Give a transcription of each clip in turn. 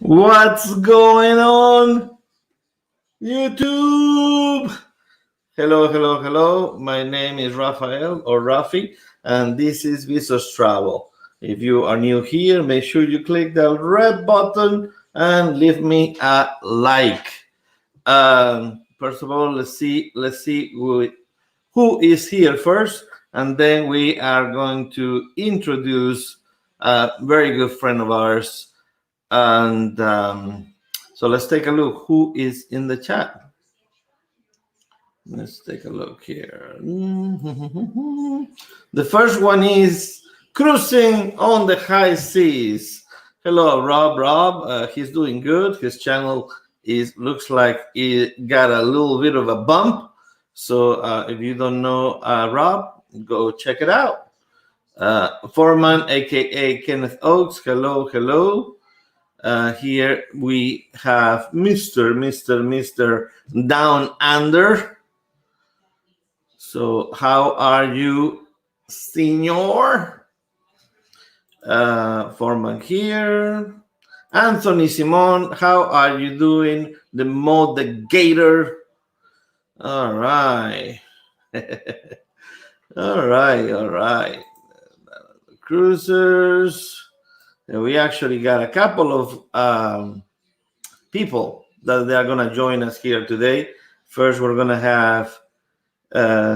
What's going on, YouTube? Hello, hello, hello. My name is Rafael or Rafi, and this is Visos Travel. If you are new here, make sure you click the red button and leave me a like. First of all, let's see who is here first, and then we are going to introduce a very good friend of ours. And so let's take a look who is in the chat. Let's take a look here. The first one is Cruising on the High Seas. Hello, Rob. He's doing good. His channel looks like it got a little bit of a bump. So if you don't know Rob, go check it out. Foreman, aka Kenneth Oakes. Hello. Here we have Mr. Down Under. So how are you, Senor? Foreman here. Anthony Simon, how are you doing? The Gator. All right. all right. Cruisers. And we actually got a couple of people that they are going to join us here today. First, we're going to have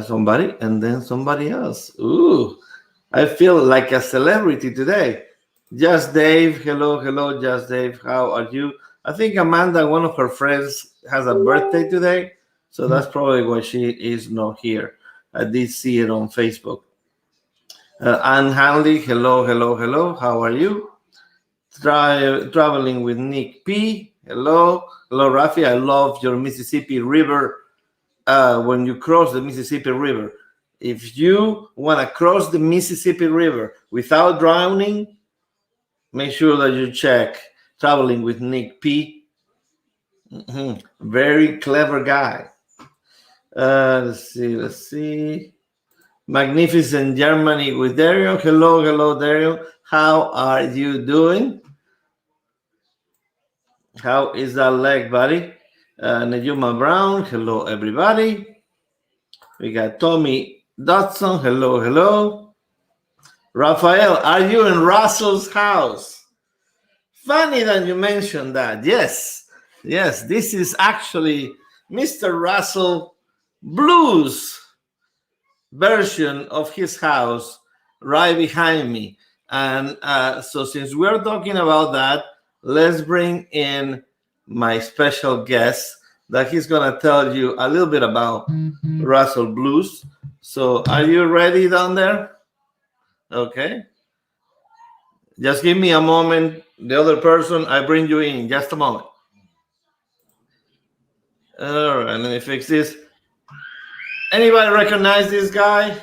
somebody and then somebody else. Ooh, I feel like a celebrity today. Just Dave. Hello, Just Dave. How are you? I think Amanda, one of her friends, has a birthday today. So that's probably why she is not here. I did see it on Facebook. Anne Hanley. Hello. How are you? Traveling with Nick P. Hello, Rafi. I love your Mississippi River. When you cross the Mississippi River, if you want to cross the Mississippi River without drowning, make sure that you check Traveling with Nick P. Very clever guy. Let's see. Magnificent Germany with Dario. Hello, Dario. How are you doing? How is that leg, buddy? Najuma Brown. Hello, everybody. We got Tommy Dodson. Hello. Rafael, are you in Russell's house? Funny that you mentioned that. Yes, this is actually Mr. Russell Blues version of his house right behind me. And so since we're talking about that, let's bring in my special guest that he's going to tell you a little bit about Russell Blues. So are you ready down there? Okay. Just give me a moment. The other person, I bring you in. Just a moment. All right, let me fix this. Anybody recognize this guy?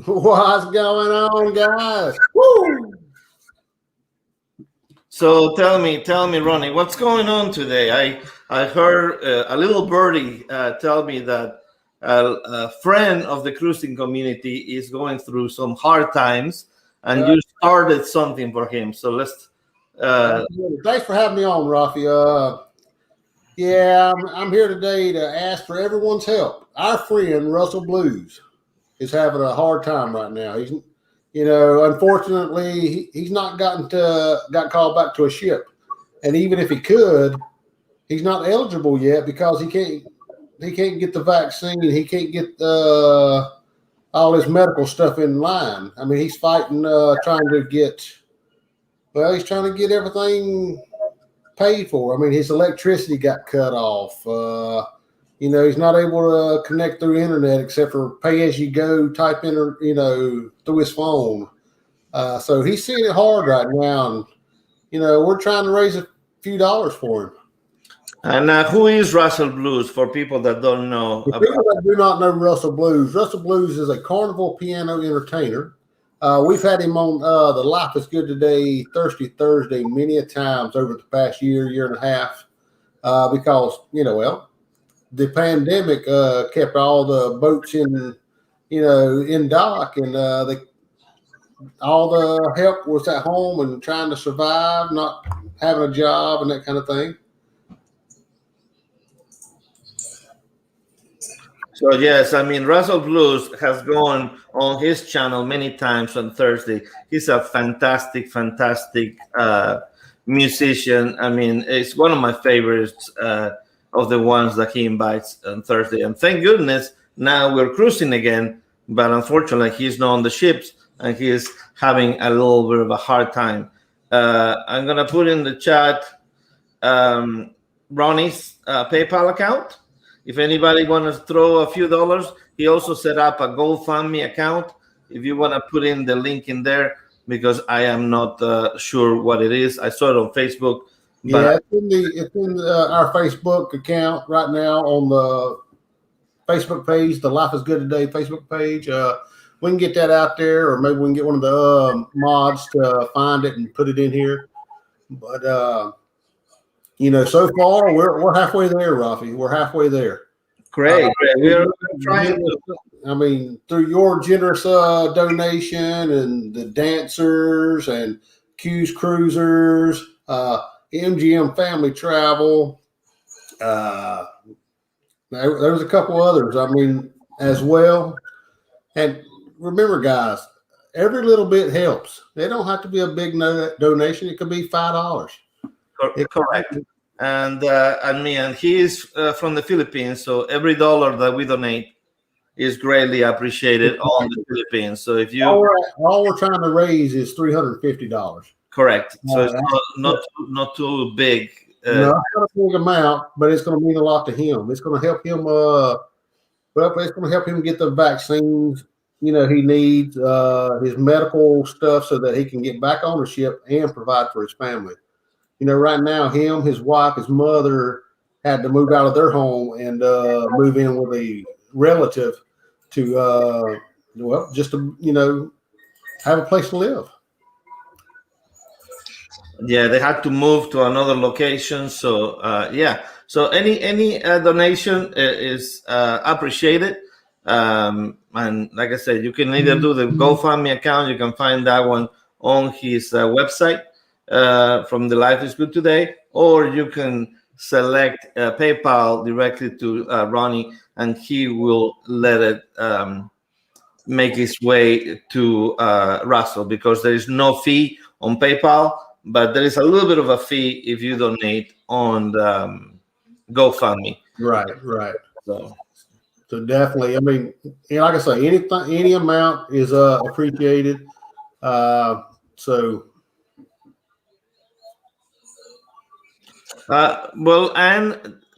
What's going on, guys? Woo! So tell me, Ronnie, what's going on today? I heard a little birdie tell me that a friend of the cruising community is going through some hard times, and you started something for him. So let's. Thanks for having me on, Rafi. I'm here today to ask for everyone's help. Our friend Russell Blues is having a hard time right now. He's, unfortunately, he's not got called back to a ship, and even if he could, he's not eligible yet because he can't get the vaccine. He can't get all his medical stuff in line. I mean, he's fighting, trying to get everything paid for. I mean, his electricity got cut off. He's not able to connect through internet except for pay as you go, type in, through his phone. So he's seeing it hard right now. And, we're trying to raise a few dollars for him. And who is Russell Blues for people that don't know? For people that do not know Russell Blues is a carnival piano entertainer. We've had him on the Life is Good Today, Thirsty Thursday, many a times over the past year and a half, because, the pandemic kept all the boats in dock, and all the help was at home and trying to survive, not having a job and that kind of thing. So yes, I mean Russell Blues has gone on his channel many times on Thursday. He's a fantastic musician. I mean, it's one of my favorites of the ones that he invites on Thursday. And thank goodness now we're cruising again. But unfortunately, he's not on the ships and he's having a little bit of a hard time. I'm gonna put in the chat Ronnie's PayPal account. If anybody wants to throw a few dollars, he also set up a GoFundMe account. If you want to put in the link in there, because I am not sure what it is. I saw it on Facebook. Yeah, it's in our Facebook account right now on the Facebook page, the Life is Good Today Facebook page. We can get that out there, or maybe we can get one of the mods to find it and put it in here. But so far we're halfway there, Rafi. We're halfway there. Great. We're trying to. I mean, through your generous donation and the dancers and Q's Cruisers, MGM Family Travel. There was a couple others, I mean, as well. And remember, guys, every little bit helps. They don't have to be a big donation. It could be $5. Correct. And he is from the Philippines, so every dollar that we donate is greatly appreciated on the Philippines. So if you all we're trying to raise is $350. Correct. So it's not too big. No, it's not a big amount, but it's going to mean a lot to him. It's going to help him. It's going to help him get the vaccines. He needs his medical stuff so that he can get back on the ship and provide for his family. Right now, his wife, his mother had to move out of their home and move in with a relative to, just to, have a place to live. Yeah, they had to move to another location. So, So any donation is appreciated. And like I said, you can either do the GoFundMe account. You can find that one on his website. From the Life is Good Today, or you can select PayPal directly to Ronnie, and he will let it make its way to Russell, because there is no fee on PayPal, but there is a little bit of a fee if you donate on GoFundMe. Right. So definitely, I mean, like I say, any amount is appreciated. And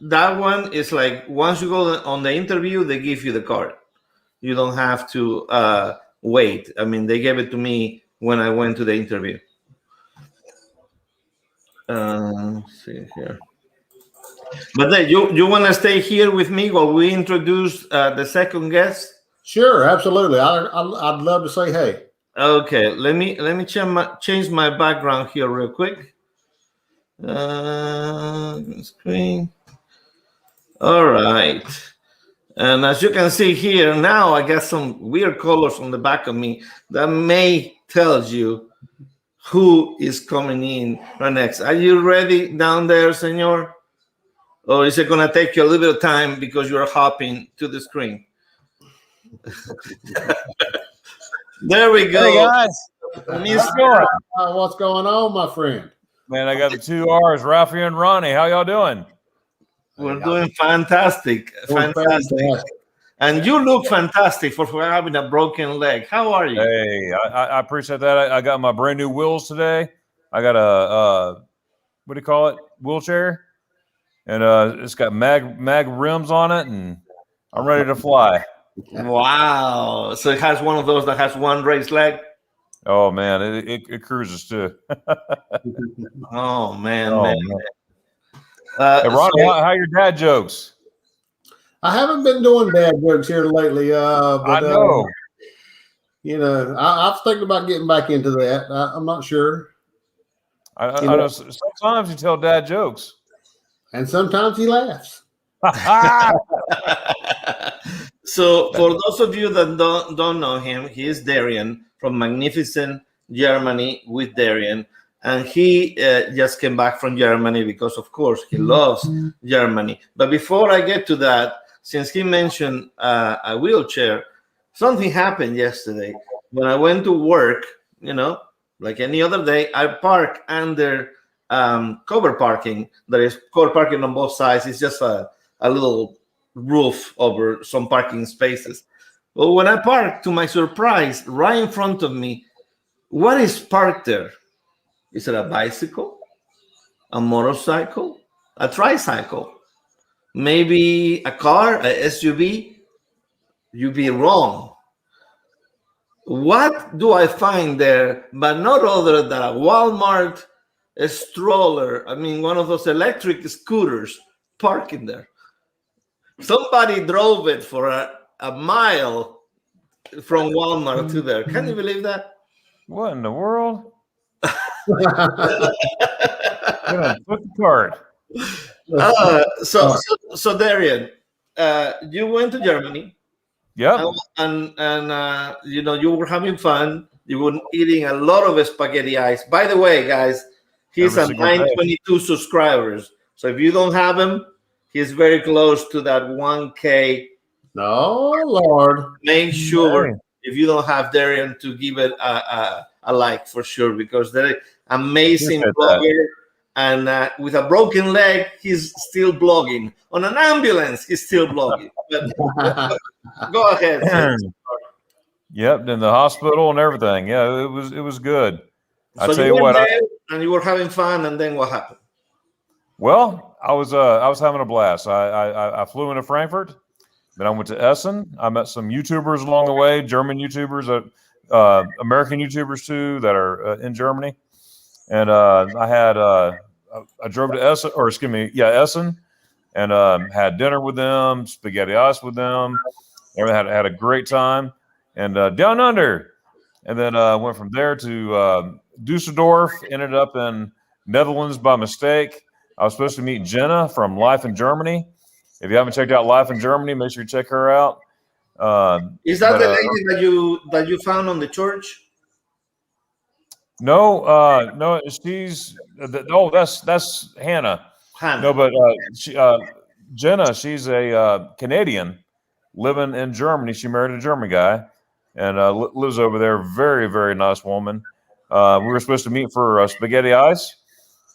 that one is like, once you go on the interview, they give you the card. You don't have to wait. I mean, they gave it to me when I went to the interview. Let's see here. But then you want to stay here with me while we introduce the second guest? Sure, absolutely. I'd love to say hey. Okay, let me change my background here real quick. Screen. All right. And as you can see here, now I got some weird colors on the back of me that may tell you who is coming in right next. Are you ready down there, senor? Or is it going to take you a little bit of time because you're hopping to the screen? There we go. Hey, guys. What's going on, my friend? Man, I got the 2 R's, Rafi and Ronnie. How y'all doing? We're doing fantastic. Fantastic. And you look fantastic for having a broken leg. How are you? Hey, I appreciate that. I got my brand new wheels today. I got a what do you call it? Wheelchair. And it's got mag rims on it, and I'm ready to fly. Wow. So it has one of those that has one raised leg? Oh, man, it cruises too. Oh, man. Hey, Ronnie, how are your dad jokes? I haven't been doing dad jokes here lately. But, I know. I was thinking about getting back into that. I'm not sure. I know sometimes you tell dad jokes. And sometimes he laughs. So for those of you that don't know him, he is Darian from Magnificent Germany with Darian, and he just came back from Germany because, of course, he loves Germany. But before I get to that, since he mentioned a wheelchair, something happened yesterday when I went to work. You know, like any other day, I park under cover parking. There is cover parking on both sides. It's just a little roof over some parking spaces. Well, when I parked, to my surprise, right in front of me, what is parked there? Is it a bicycle, a motorcycle, a tricycle, maybe a car, a SUV? You'd be wrong. What do I find there but not other than a Walmart stroller? I mean, one of those electric scooters parking there. Somebody drove it for a mile from Walmart to there. Can you believe that? What in the world? Put the card. So Darian, you went to Germany. Yep. And you know, you were having fun. You were eating a lot of spaghetti ice. By the way, guys, he's at 922 subscribers. So if you don't have him, he's very close to that 1K. No, Lord. Make sure if you don't have Darian to give it a like for sure, because they're amazing blogger. And with a broken leg, he's still blogging. On an ambulance, he's still blogging. But go ahead. Yep, in the hospital and everything. Yeah, it was good. So I tell you what, and you were having fun, and then what happened? Well, I was having a blast. I flew into Frankfurt, then I went to Essen. I met some YouTubers along the way, German YouTubers, American YouTubers too, that are in Germany. And I drove to Essen, Essen, and had dinner with them, spaghetti ice with them. Everything had a great time, and down under, and then went from there to Dusseldorf. Ended up in Netherlands by mistake. I was supposed to meet Jenna from Life in Germany. If you haven't checked out Life in Germany, make sure you check her out. Is that the lady that you found on the church? No, no, she's that's Hannah. No, but Jenna, she's a Canadian living in Germany. She married a German guy and lives over there. Very, very nice woman. We were supposed to meet for spaghetti ice,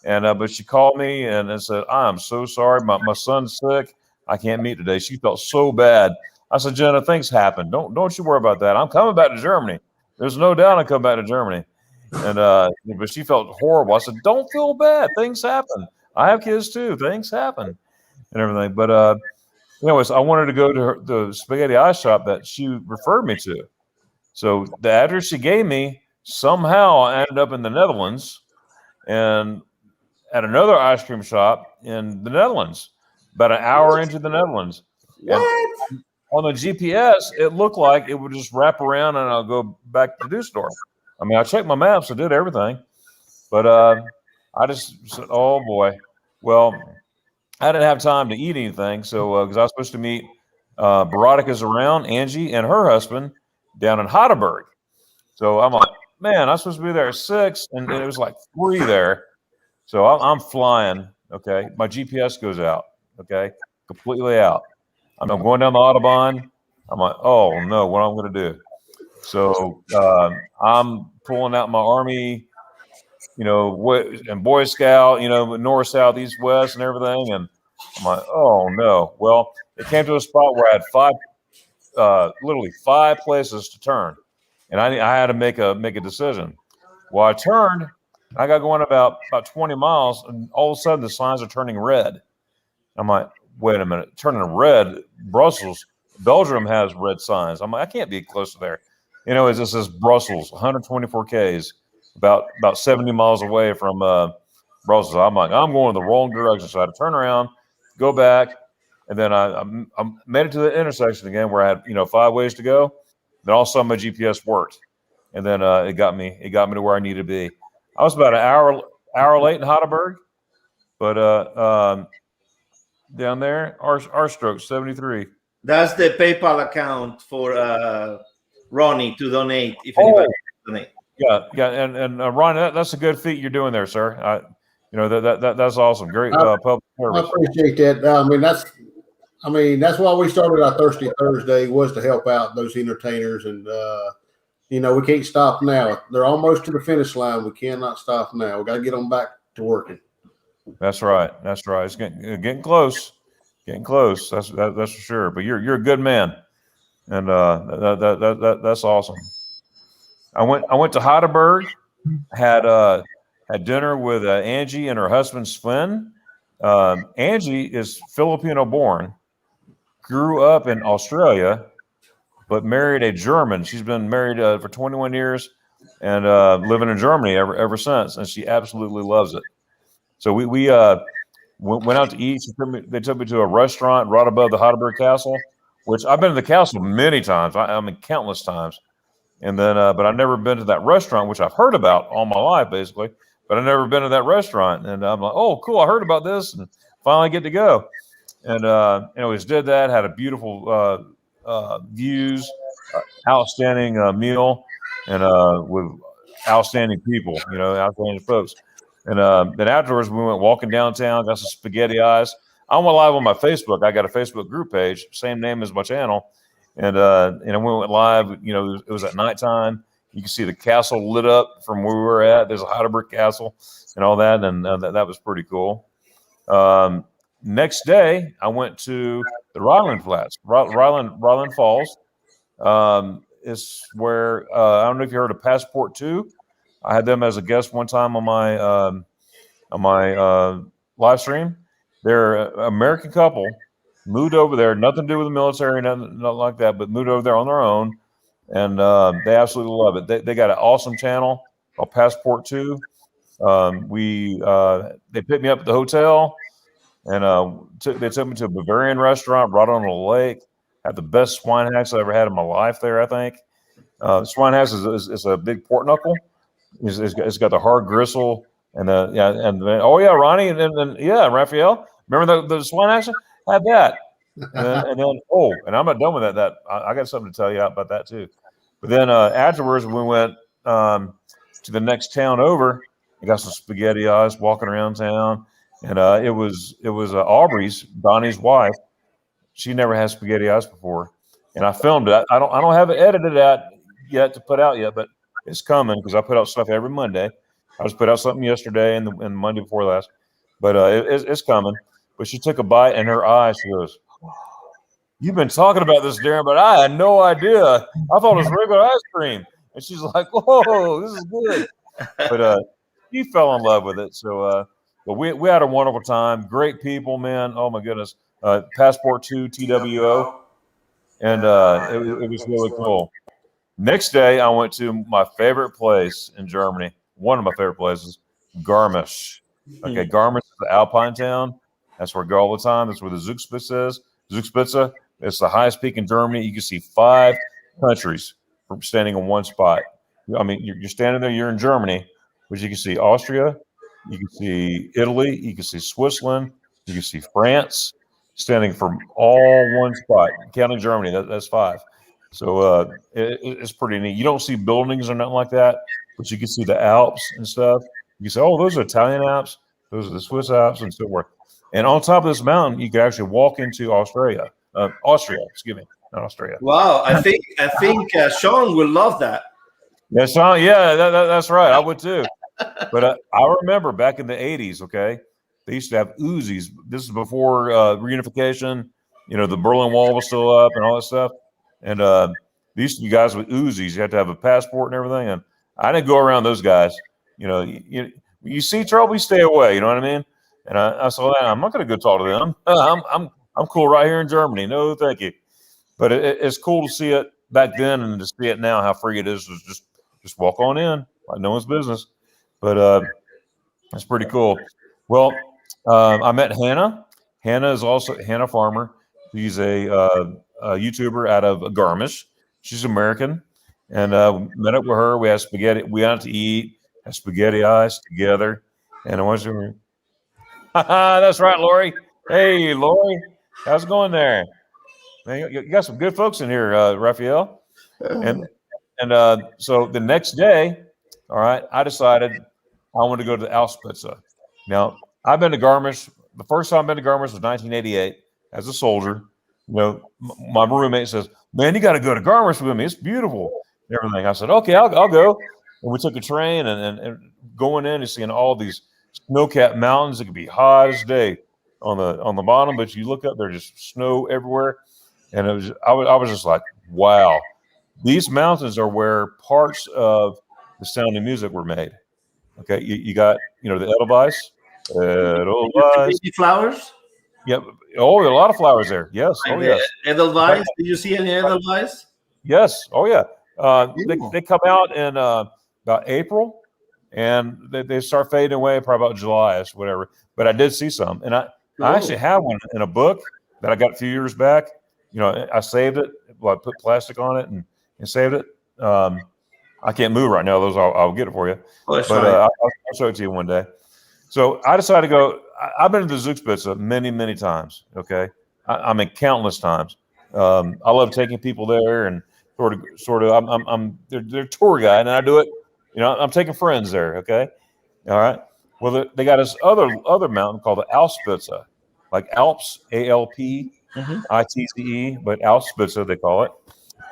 and but she called me and said, "I'm so sorry, my son's sick. I can't meet today." She felt so bad. I said, "Jenna, things happen. Don't you worry about that. I'm coming back to Germany. There's no doubt I'm coming back to Germany." And but she felt horrible. I said, "Don't feel bad. Things happen. I have kids too. Things happen, and everything." But anyways, I wanted to go to the spaghetti ice shop that she referred me to. So the address she gave me, somehow I ended up in the Netherlands, and at another ice cream shop in the Netherlands, about an hour into the Netherlands. What? And on the GPS, it looked like it would just wrap around and I'll go back to Dusseldorf. I mean, I checked my maps, I did everything, but I just said, "Oh boy." Well, I didn't have time to eat anything, so because I was supposed to meet Veronica's around, Angie and her husband down in Heidelberg. So I'm like, man, I'm supposed to be there at 6, and it was like 3 there. So I'm flying. Okay, my GPS goes out. Okay, completely out. I'm going down the Autobahn. I'm like, oh no, what am I going to do? So I'm pulling out my Army, and Boy Scout, north, south, east, west, and everything. And I'm like, oh no. Well, it came to a spot where I had literally 5 places to turn, and I had to make a decision. Well, I turned. I got going about 20 miles, and all of a sudden the signs are turning red. I'm like, wait a minute, turning red. Belgium has red signs. I'm like, I can't be close to there. It says Brussels, 124 Ks, about 70 miles away from Brussels. I'm like, I'm going the wrong direction. So I had to turn around, go back, and then I made it to the intersection again where I had 5 ways to go. Then all of a sudden my GPS worked, and then it got me to where I needed to be. I was about an hour late in Heidelberg, but down there, our stroke 73. That's the PayPal account for Ronnie to donate if anybody wants to donate. Yeah, and Ron, that's a good feat you're doing there, sir. That's awesome. Great public I service. appreciate that. That's why we started our Thirsty Thursday, was to help out those entertainers. And, we can't stop now. They're almost to the finish line. We cannot stop now. We got to get them back to working. That's right. It's getting close. Getting close. That's for sure. But you're a good man, and that's awesome. I went to Heidelberg, had dinner with Angie and her husband Sven. Angie is Filipino born, grew up in Australia, but married a German. She's been married for 21 years and living in Germany ever since, and she absolutely loves it. So we went out to eat. They took me to a restaurant right above the Heidelberg Castle, which I've been to the castle many times. I mean, countless times. And then, but I've never been to that restaurant, which I've heard about all my life, basically. But I've never been to that restaurant. And I'm like, oh, cool. I heard about this and finally get to go. And, we just did that, had a beautiful views, outstanding meal, and with outstanding people, outstanding folks. And then afterwards, we went walking downtown, got some spaghetti eyes. I went live on my Facebook. I got a Facebook group page, same name as my channel. And we went live, it was at nighttime. You can see the castle lit up from where we were at. There's a Heidelberg Castle and all that. And that was pretty cool. Next day, I went to the Ryland Flats, Ryland Falls. Is where, I don't know if you heard of Passport 2. I had them as a guest one time on my live stream. They're an American couple, moved over there, nothing to do with the military, nothing like that, but moved over there on their own, and they absolutely love it. They got an awesome channel called Passport 2. They picked me up at the hotel, and they took me to a Bavarian restaurant right on the lake. Had the best swine hacks I ever had in my life there, I think. Swine hacks is a big pork knuckle. It's got the hard gristle and Ronnie and Raphael. Remember the swine action? Had that, and then I'm not done with that. I got something to tell you about that too. But then afterwards, we went to the next town over. I got some spaghetti eyes walking around town, and it was Aubrey's, Donnie's wife. She never had spaghetti eyes before, and I filmed it. I don't have it edited out yet to put out yet, but it's coming because I put out stuff every Monday. I just put out something yesterday and the Monday before last, but it's coming. But she took a bite and her eyes, she goes, "You've been talking about this, Darren, but I had no idea. I thought it was regular ice cream." And she's like, "Whoa, this is good." But she fell in love with it. So, but we had a wonderful time. Great people, man. Oh my goodness. Passport 2 TWO, and it was really cool. Next day, I went to my favorite place in Germany. One of my favorite places, Garmisch. Okay, Garmisch is the Alpine town. That's where I go all the time. That's where the Zugspitze is. Zugspitze. It's the highest peak in Germany. You can see 5 countries from standing in one spot. I mean, you're standing there. You're in Germany, but you can see Austria. You can see Italy. You can see Switzerland. You can see France. Standing from all one spot, counting Germany, that's 5. So it's pretty neat. You don't see buildings or nothing like that, but you can see the Alps and stuff. You can say, "Oh, those are Italian Alps. Those are the Swiss Alps," and so forth. And on top of this mountain, you can actually walk into Austria. Excuse me, not Australia. Wow, I think Sean will love that. Yeah, Sean. Yeah, that's right. I would too. But I remember back in the 80s. Okay. They used to have Uzis. This is before reunification. The Berlin Wall was still up and all that stuff. And they used to be guys with Uzis. You had to have a passport and everything. And I didn't go around those guys. You see trouble, you stay away. You know what I mean? And I saw that. I'm not going to go talk to them. I'm cool right here in Germany. No, thank you. But it's cool to see it back then and to see it now. How free it is to just walk on in like no one's business. But it's pretty cool. Well. I met Hannah. Hannah is also Hannah Farmer. She's a YouTuber out of Garmisch. She's American, and met up with her. We had spaghetti. We went out to eat. Had spaghetti eyes together, and I want to. That's right, Lori. Hey, Lori, how's it going there? Man, you got some good folks in here, Raphael. And so the next day, all right, I decided I wanted to go to the Auspitzer. Now, I've been to Garmisch. The first time I've been to Garmisch was 1988 as a soldier. You know, my roommate says, "Man, you got to go to Garmisch with me. It's beautiful." And everything. I said, "Okay, I'll go." And we took a train and going in and seeing all these snow-capped mountains. It could be hot as day on the bottom, but you look up, there's just snow everywhere. And I was just like, wow, these mountains are where parts of the Sound of Music were made. Okay, you got the Edelweiss. Did you see flowers? Yep. Oh, there are a lot of flowers there. Yes. Oh, yes. Edelweiss. Did you see any Edelweiss? Yes. Oh, yeah. They come out in about April, and they start fading away probably about July, whatever. But I did see some, and I actually have one in a book that I got a few years back. I saved it. Well, I put plastic on it and saved it. I can't move right now. Those I'll get it for you. Oh, but I'll show it to you one day. So I decided to go. I've been to the Zugspitze many, many times. Okay, I mean countless times. I love taking people there and sort of. I'm their tour guide, and I do it. I'm taking friends there. Okay, all right. Well, they got this other mountain called the Auspitze, like Alps, ALP. ITZE, but Auspitzer they call it.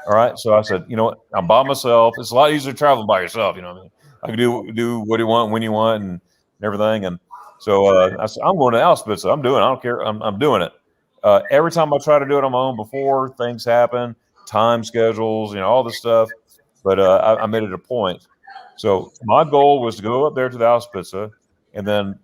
All right. So I said, you know what? I'm by myself. It's a lot easier traveling by yourself. You know what I mean? I can do what you want, when you want, and everything. And so I said, I'm going to Auspitzer. I'm doing it. I don't care. I'm doing it. Every time I try to do it on my own before, things happen, time schedules, all this stuff. But I made it a point. So my goal was to go up there to the Auspitzer and then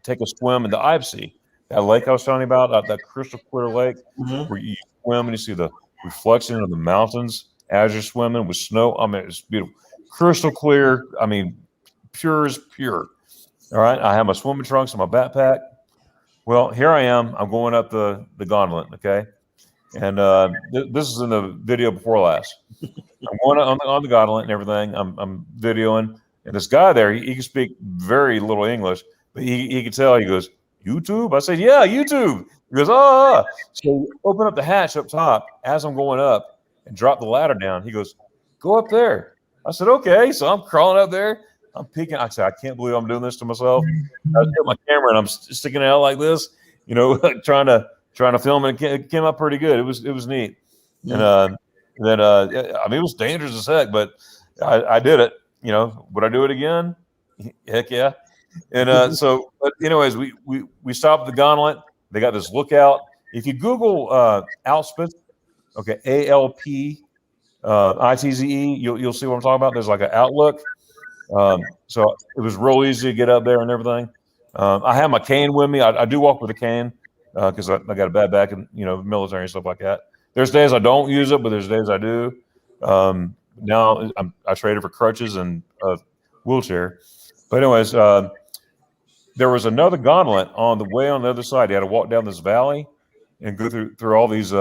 take a swim in the Eibsee. That lake I was telling you about, that crystal clear lake, where you swim and you see the reflection of the mountains as you're swimming with snow. I mean, it's beautiful. Crystal clear. I mean, pure as pure. All right. I have my swimming trunks and my backpack. Well, here I am. I'm going up the gauntlet. Okay. And this is in the video before last. I'm going on the gauntlet and everything. I'm videoing. And this guy there, he can speak very little English, but he could tell. He goes, YouTube? I said, yeah, YouTube. He goes, oh. So open up the hatch up top as I'm going up and drop the ladder down. He goes, go up there. I said, okay. So I'm crawling up there. I'm peeking. I said, I can't believe I'm doing this to myself. I was getting my camera and I'm sticking it out like this, trying to film it. It came up pretty good. It was neat. Yeah. And then I mean, it was dangerous as heck, but I did it. Would I do it again? Heck yeah. And so, but anyways, we stopped the gauntlet. They got this lookout. If you Google Auspitz, okay, ALP ITZE, you'll see what I'm talking about. There's like an outlook. So it was real easy to get up there and everything. I have my cane with me. I do walk with a cane because I got a bad back and military and stuff like that. There's days I don't use it, but there's days I do. Now I traded for crutches and a wheelchair. But anyways, there was another gauntlet on the way on the other side. You had to walk down this valley and go through all these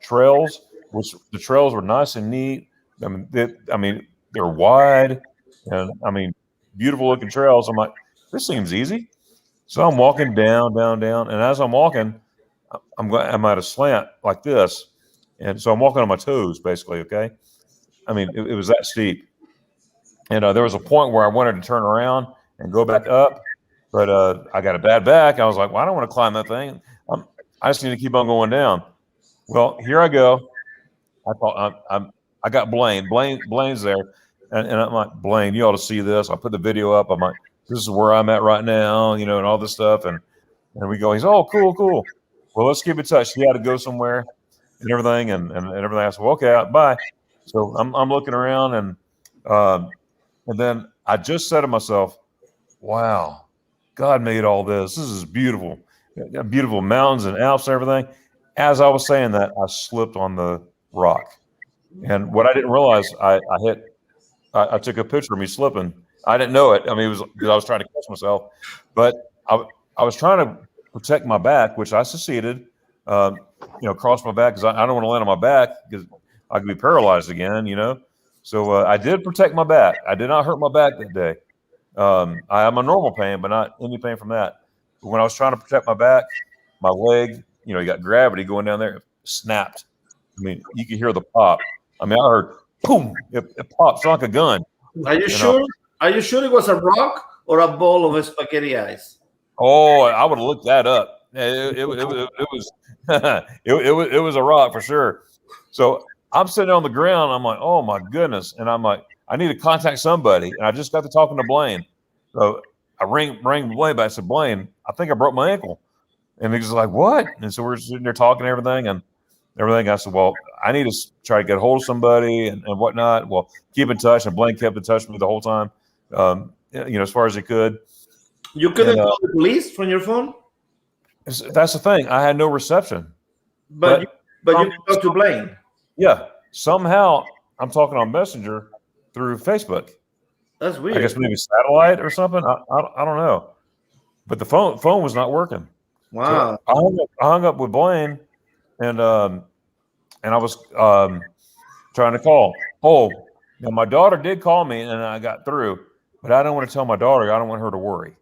trails, which the trails were nice and neat. I mean, they're wide and beautiful looking trails. I'm like, this seems easy. So I'm walking down, and as I'm walking, I'm at a slant like this, and so I'm walking on my toes, basically. Okay, I mean, it was that steep, and there was a point where I wanted to turn around and go back up, but I got a bad back. I was like, well, I don't want to climb that thing. I just need to keep on going down. Well, here I go. I got Blaine. Blaine's there, and I'm like, Blaine, you ought to see this. I put the video up. I'm like, this is where I'm at right now, and all this stuff. And we go, he's, oh, cool. Well, let's keep in touch. He had to go somewhere and everything, and everything. I said, well, okay, bye. So I'm looking around, and then I just said to myself, wow, God made all this. This is beautiful. Beautiful mountains and Alps and everything. As I was saying that, I slipped on the rock. And what I didn't realize, I took a picture of me slipping. I didn't know it. I mean, it was because I was trying to catch myself. But I was trying to protect my back, which I succeeded, cross my back because I don't want to land on my back because I could be paralyzed again, So I did protect my back. I did not hurt my back that day. I have my normal pain, but not any pain from that. But when I was trying to protect my back, my leg, you got gravity going down there. snapped. I mean, you could hear the pop. I mean, I heard boom. It popped like a gun. Are you sure? Are you sure it was a rock or a ball of spaghetti eyes? Oh, I would have looked that up. It was it was a rock for sure. So I'm sitting on the ground. I'm like, oh my goodness, and I'm like, I need to contact somebody. And I just got to talking to Blaine. So I rang Blaine back. I said, Blaine, I think I broke my ankle. And he's like, what? And so we're sitting there talking everything and everything. I said, well, I need to try to get a hold of somebody and whatnot. Well, keep in touch. And Blaine kept in touch with me the whole time, as far as he could. You couldn't call the police from your phone? That's the thing. I had no reception. But you can talk to Blaine. Yeah. Somehow I'm talking on Messenger through Facebook. That's weird. I guess maybe satellite or something. I don't know. But the phone was not working. Wow. So I hung up with Blaine, and I was trying to call. Oh, now my daughter did call me, and I got through. But I don't want to tell my daughter. I don't want her to worry.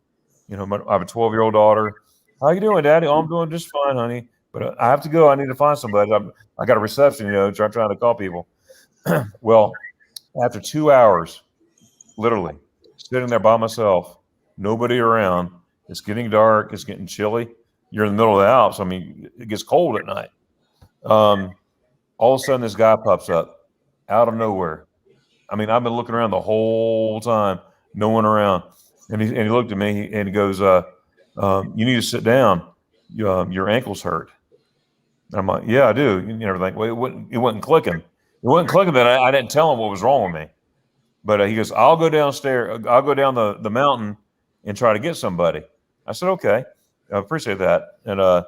I have a 12-year-old daughter. How you doing, Daddy? Oh, I'm doing just fine, honey. But I have to go. I need to find somebody. I got a reception, trying to call people. Well, after 2 hours, literally sitting there by myself, nobody around. It's getting dark. It's getting chilly. You're in the middle of the Alps. I mean, it gets cold at night. All of a sudden, this guy pops up out of nowhere. I mean, I've been looking around the whole time, no one around. And he looked at me and he goes, you need to sit down. Your ankle's hurt. And I'm like, yeah, I do. And everything. Well, it wasn't clicking. It wasn't clicking that I didn't tell him what was wrong with me. But he goes, I'll go downstairs. I'll go down the mountain and try to get somebody. I said, okay. I appreciate that. And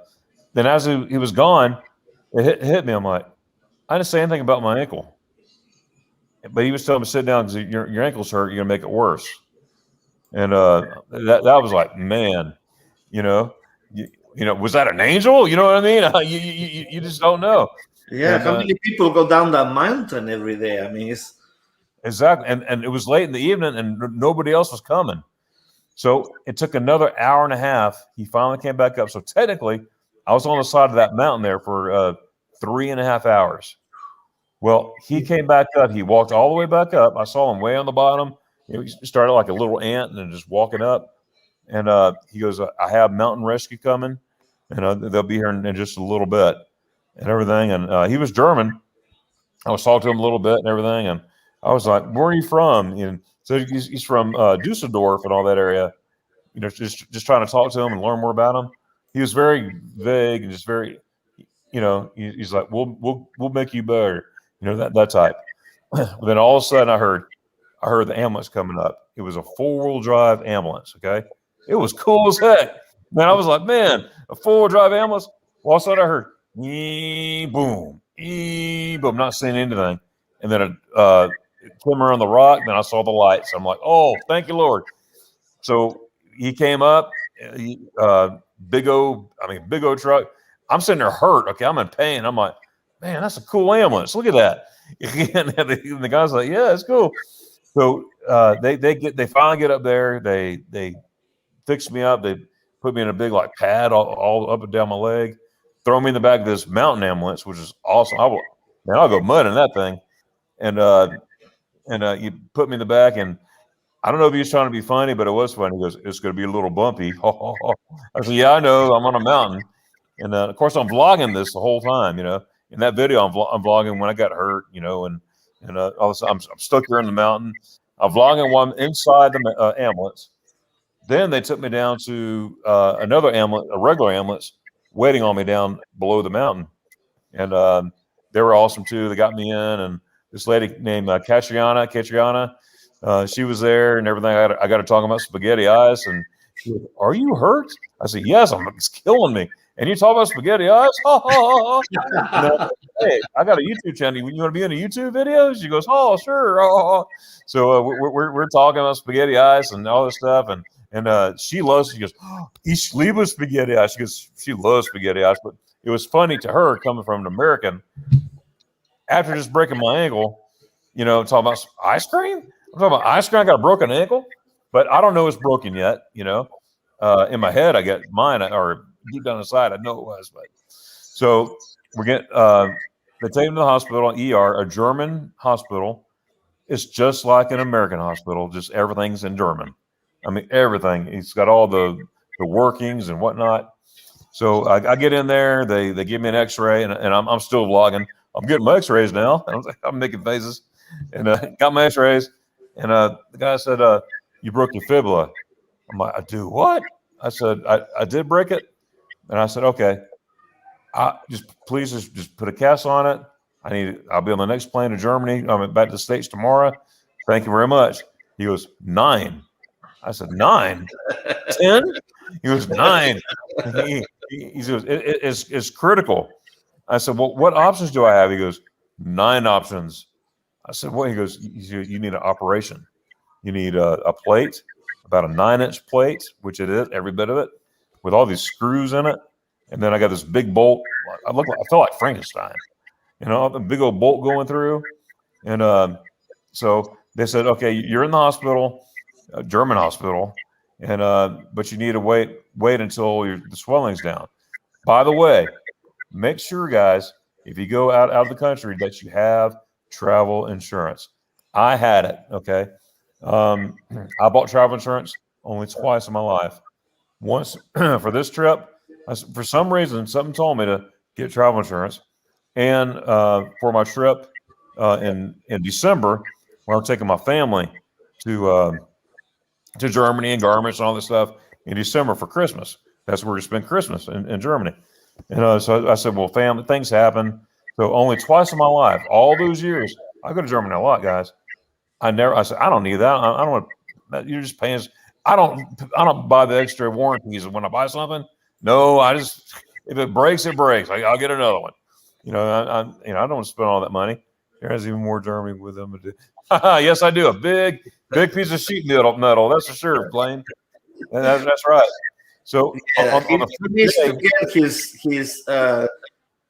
then as he was gone, it hit me. I'm like, I didn't say anything about my ankle. But he was telling me to sit down because your ankle's hurt. You're going to make it worse. And that was like, man, was that an angel? You know what I mean? You just don't know. Yeah, and, how many people go down that mountain every day? I mean, it's exactly. And it was late in the evening, and nobody else was coming. So it took another hour and a half. He finally came back up. So technically, I was on the side of that mountain there for 3.5 hours. Well, he came back up. He walked all the way back up. I saw him way on the bottom. He started like a little ant and then just walking up. And he goes, I have mountain rescue coming, and they'll be here in just a little bit and everything. And he was German. I was talking to him a little bit and everything. And I was like, where are you from? And so he's from Dusseldorf and all that area, just trying to talk to him and learn more about him. He was very vague and just very, he's like, we'll make you better, that type. But then all of a sudden I heard the ambulance coming up. It was a 4-wheel drive ambulance. Okay. It was cool as heck. Man, I was like, man, a 4-wheel drive ambulance. Well, all of a sudden I heard, boom, boom, not seeing anything. And then it came around the rock. Then I saw the lights. I'm like, oh, thank you, Lord. So he came up, big old truck. I'm sitting there hurt. Okay, I'm in pain. I'm like, man, that's a cool ambulance. Look at that. And the guy's like, yeah, it's cool. So they finally get up there. They fix me up. They put me in a big pad all up and down my leg, throw me in the back of this mountain ambulance, which is awesome. I'll go mud in that thing. And you put me in the back, and I don't know if he was trying to be funny, but it was funny. He goes, it's going to be a little bumpy. I said, yeah, I know. I'm on a mountain. And of course, I'm vlogging this the whole time, In that video, I'm vlogging when I got hurt, and all of a sudden, I'm stuck here in the mountain. I'm vlogging while I'm inside the ambulance. Then they took me down to another ambulance, a regular ambulance, waiting on me down below the mountain. And they were awesome, too. They got me in, and this lady named Catriona, she was there and everything. I got her talking about spaghetti eyes, and she goes, are you hurt? I said, yes, it's killing me. And you talk about spaghetti eyes? Hey, I got a YouTube channel. You want to be in a YouTube video? She goes, oh, sure. So we're talking about spaghetti eyes and all this stuff, and she loves. She goes, ich liebe spaghetti eyes. She goes, she loves spaghetti eyes. But it was funny to her coming from an American. After just breaking my ankle, talking about ice cream. I'm talking about ice cream. I got a broken ankle, but I don't know it's broken yet. In my head, I got mine, or deep down inside, I know it was. But so we get they take him to the hospital, ER, a German hospital. It's just like an American hospital, just everything's in German. I mean, everything. He's got all the workings and whatnot. So I get in there. They give me an X-ray, and I'm still vlogging. I'm getting my X-rays now. I'm making faces, and got my X-rays. And the guy said, "You broke your fibula." I'm like, "I do what?" I said, "I did break it." And I said, "Okay, please just put a cast on it. I'll be on the next plane to Germany. I'm back to the States tomorrow. Thank you very much." He goes, 9. I said, 9? 10? He goes, 9. He goes, it's critical. I said, well, what options do I have? He goes, 9 options. I said, what? He goes, you need an operation. You need a plate, about a 9-inch plate, which it is, every bit of it, with all these screws in it. And then I got this big bolt. I feel like Frankenstein, a big old bolt going through. And so they said, okay, you're in the hospital, a German hospital, and but you need to wait until the swelling's down. By the way, make sure, guys, if you go out of the country, that you have travel insurance. I had it. Okay, I bought travel insurance only twice in my life. Once for this trip, for some reason, something told me to get travel insurance, and for my trip in December, where I'm taking my family to Germany and Garmisch and all this stuff in December for Christmas. That's where we spend Christmas in Germany. And so I said, well, family, things happen. So only twice in my life, all those years, I go to Germany a lot, guys. I said, I don't need that. I don't want, you're just paying. I don't buy the extra warranties when I buy something. No, if it breaks, it breaks. I'll get another one. I don't want to spend all that money. There's even more Germany with them. Yes, I do. A big piece of sheet metal. That's for sure, Blaine. And that's right. So he needs to get his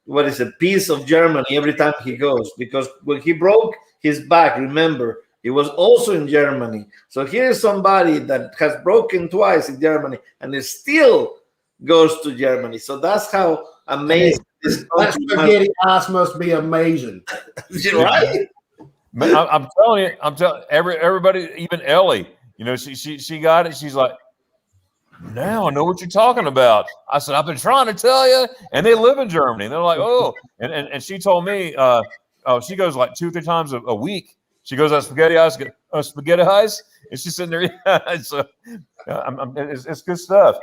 what is a piece of Germany every time he goes, because when he broke his back, remember, he was also in Germany. So here is somebody that has broken twice in Germany and it still goes to Germany. So that's how amazing this that spaghetti ice must be amazing. Right? Man, I'm telling you, everybody, even Ellie, she got it. She's like, now I know what you're talking about. I said, I've been trying to tell you. And they live in Germany. They're like, oh, and she told me, she goes like 2-3 times a week. She goes on spaghetti ice, and she's sitting there. So it's good stuff.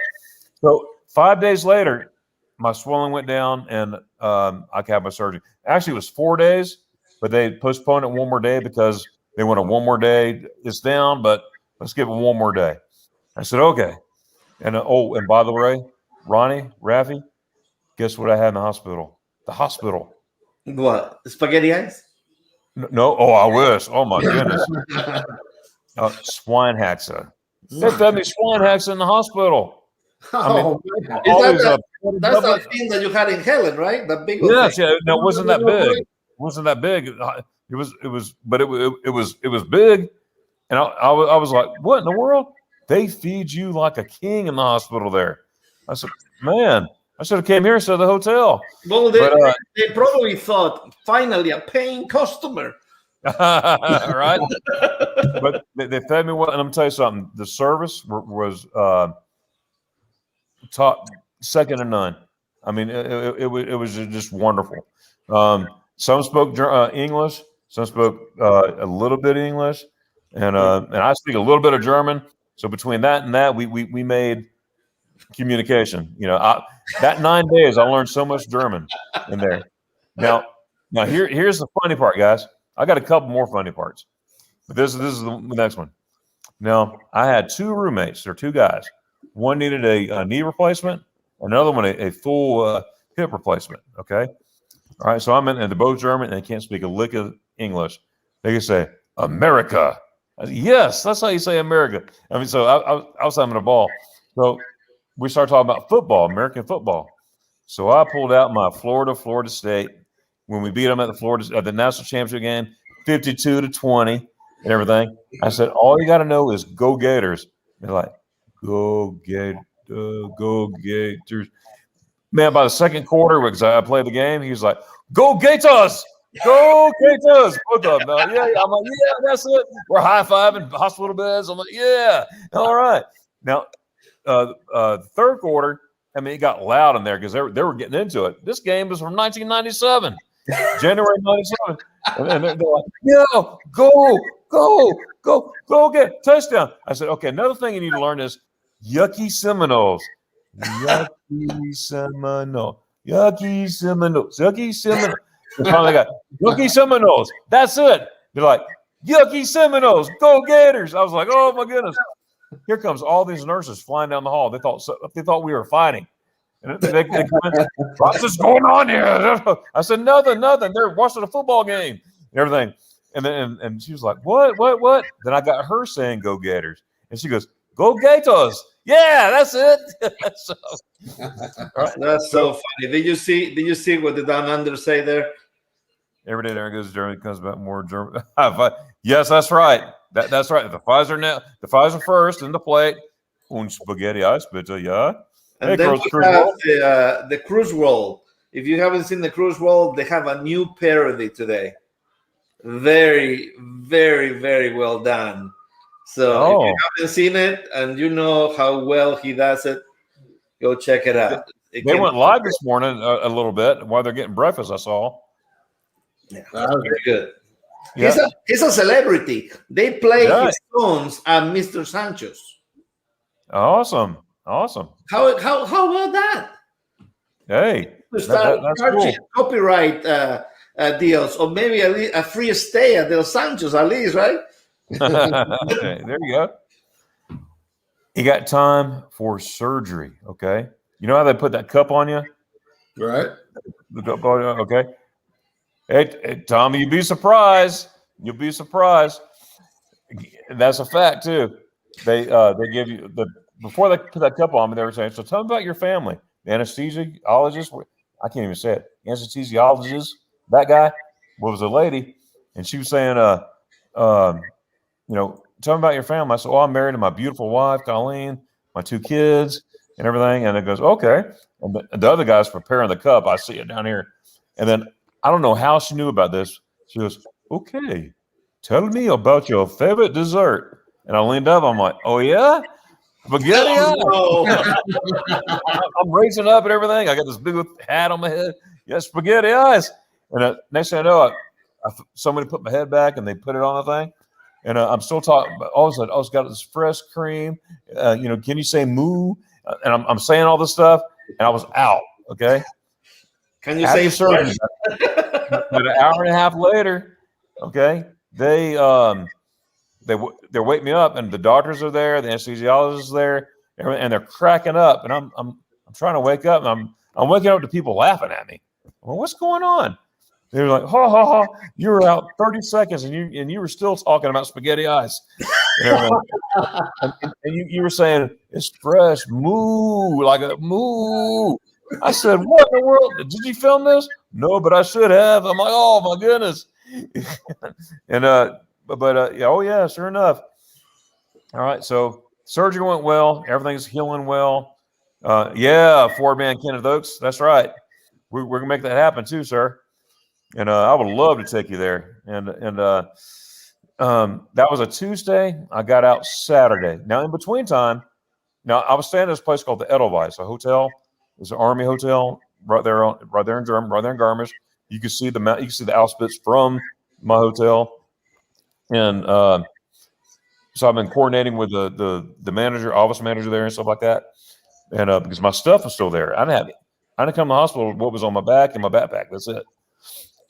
So 5 days later, my swelling went down, and I had my surgery. Actually, it was 4 days, but they postponed it one more day because they wanted one more day. It's down, but let's give it one more day. I said, okay. And and by the way, Ronnie, Rafi, guess what I had in the hospital? The hospital. What? Spaghetti ice? No. Oh, I wish. Oh my goodness. Swine haxa. They fed me swine haxa in the hospital. That's the thing that you had in Helen, right? The big one. Yes, yeah. No, it wasn't that big. It wasn't that big. It was big. And I was like, what in the world? They feed you like a king in the hospital there. I said, man, I should have came here instead of the hotel. Well, they probably thought, finally, a paying customer. Right? But they fed me well. And I'm going to tell you something. The service was top, second to none. I mean, it was just wonderful. Some spoke English. Some spoke a little bit of English. And I speak a little bit of German. So between that and that, we made communication. That 9 days, I learned so much German in there. Now here's the funny part, guys. I got a couple more funny parts, but this is the next one. Now I had 2 roommates, or 2 guys. One needed a knee replacement, another one a full hip replacement. Okay, all right. So they're both German, and they can't speak a lick of English. They can say America. I said, yes, that's how you say America. I mean, so I was having a ball. So we started talking about football, American football. So I pulled out my Florida State when we beat them at the national championship game, 52-20 and everything. I said, all you got to know is go Gators. They're like, go Gators. Man, by the second quarter, because I played the game, he was like, "Go Gators! Go Gators!" Both of them. I'm like, "Yeah, that's it." We're high-fiving hospital beds. I'm like, "Yeah, all right." Now, the third quarter, I mean, it got loud in there because they were getting into it. This game was from 1997, January 97. And they're like, "Yeah, go get touchdown." I said, "Okay, another thing you need to learn is Yucky Seminoles. Yucky Seminoles. Yucky Seminoles. Yucky Seminoles." And finally got Yucky Seminoles. That's it. They're like, "Yucky Seminoles. Go Gators." I was like, "Oh my goodness." Here comes all these nurses flying down the hall. They thought we were fighting. And they what's just going on here? I said, nothing. They're watching a football game and everything. And then and she was like, what? Then I got her saying, "Go Gators." And she goes, "Go Gators." Yeah, that's it. So, right. That's so funny. Did you see what the Down Under say there? Every day there goes Germany, comes back more German. Yes, that's right. That's right. The Pfizer first in the plate. Und spaghetti ice, bitte, yeah. And then we have the Cruise World. If you haven't seen the Cruise World, they have a new parody today. Very, very, very well done. So if you haven't seen it and you know how well he does it, go check it out. They went live this morning a little bit while they're getting breakfast, I saw. Yeah, very good. Yeah. He's a celebrity. They play his songs at Mr. Sancho's. Awesome. How about that? Hey, to start charging copyright deals, or maybe a free stay at Del Sancho's at least, right? Okay, there you go. You got time for surgery, okay? You know how they put that cup on you? Right. The cup on you, okay? Hey, Tommy, you'll be surprised. That's a fact too. They give you before they put that cup on me, they were saying, "So tell me about your family." The anesthesiologist, I can't even say it. Anesthesiologist, that guy was a lady, and she was saying, tell me about your family. I said, "Oh, I'm married to my beautiful wife, Colleen, my 2 kids, and everything." And it goes, "Okay." And the other guy's preparing the cup. I see it down here, and then I don't know how she knew about this. She goes, "Okay, tell me about your favorite dessert." And I leaned up. I'm like, "Oh yeah, spaghetti." Oh, no. I'm racing up and everything. I got this big hat on my head. Yeah, spaghetti eyes. And next thing I know, somebody put my head back and they put it on the thing. And I'm still talking. All of a sudden, it's got this fresh cream. Can you say moo? And I'm saying all this stuff, and I was out. Okay. Can you say surgery? But an hour and a half later, okay, they're waking me up, and the doctors are there, the anesthesiologist is there, and they're cracking up, and I'm trying to wake up, and I'm waking up to people laughing at me. Well, what's going on? They were like, "Ha ha ha! You were out 30 seconds, and you were still talking about spaghetti ice." And you were saying it's fresh, moo, like a moo. I said, "What in the world? Did you film this?" "No, but I should have." I'm like, "Oh my goodness!" And oh yeah, sure enough. All right, so surgery went well. Everything's healing well. Ford-man Kenneth Oaks. That's right. We're gonna make that happen too, sir. And I would love to take you there. And that was a Tuesday. I got out Saturday. Now in between time, I was staying at this place called the Edelweiss, a hotel. It's an Army hotel right there in Germany, right there in Garmisch. You can see the Auschwitz from my hotel. And so I've been coordinating with the manager, office manager there and stuff like that. And because my stuff was still there. I didn't come to the hospital with what was on my back and my backpack. That's it.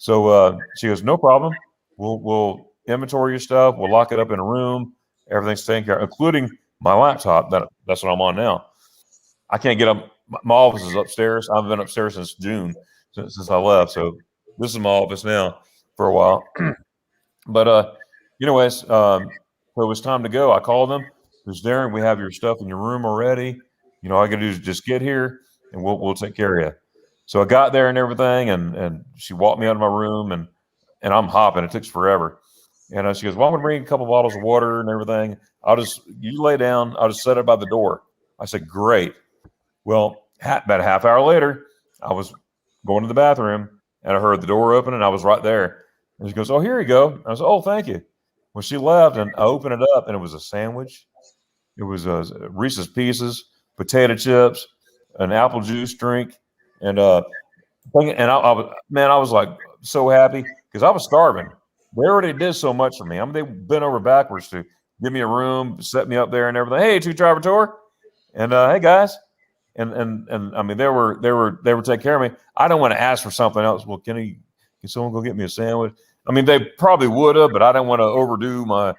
So she goes, "No problem. We'll inventory your stuff. We'll lock it up in a room. Everything's taken care of, including my laptop. That's what I'm on now. I can't get up. My office is upstairs. I've been upstairs since June, since I left. So this is my office now for a while. But anyways, so it was time to go. I called them. There's Darren, we have your stuff in your room already. All you gotta do is just get here and we'll take care of you. So I got there and everything, and she walked me out of my room, and I'm hopping. It takes forever. And she goes, "Well, I'm gonna bring a couple bottles of water and everything. You lay down. I'll just set it by the door." I said, "Great." Well, about a half hour later, I was going to the bathroom and I heard the door open and I was right there. And she goes, "Oh, here you go." I was, "Oh, thank you." When she left and I opened it up and it was a sandwich. It was Reese's Pieces, potato chips, an apple juice drink, and I was like so happy because I was starving. They already did so much for me. I mean, they bent over backwards to give me a room, set me up there, and everything. Hey, Two Driver Tour, and hey guys, and I mean they were taking care of me. I don't want to ask for something else. Well, can someone go get me a sandwich? I mean, they probably would have, but I didn't want to overdo my.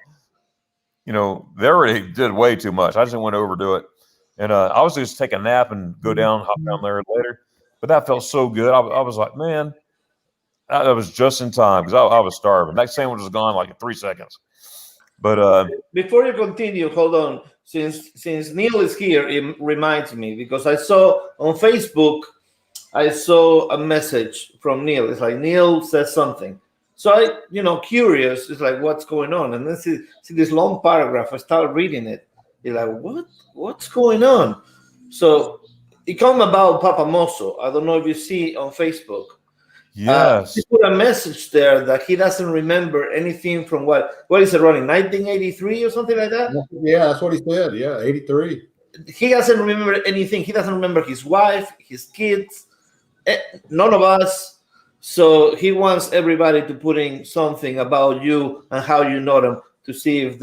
They already did way too much. I just didn't want to overdo it. And I was just take a nap and go down, hop down there later. But that felt so good. I was like, man, that was just in time because I was starving. That sandwich was gone like in 3 seconds. But before you continue, hold on. Since Neil is here, it reminds me because I saw on Facebook, I saw a message from Neil. It's like Neil says something. So I, curious. It's like, what's going on? And then see this long paragraph. I start reading it. You're like, what's going on? So it come about Papa Mosso. I don't know if you see on Facebook. yes, He put a message there that he doesn't remember anything from what is it running 1983 or something like that. Yeah, that's what he said. Yeah, 83. He doesn't remember anything. He doesn't remember his wife, his kids, none of us. So he wants everybody to put in something about you and how you know them to see if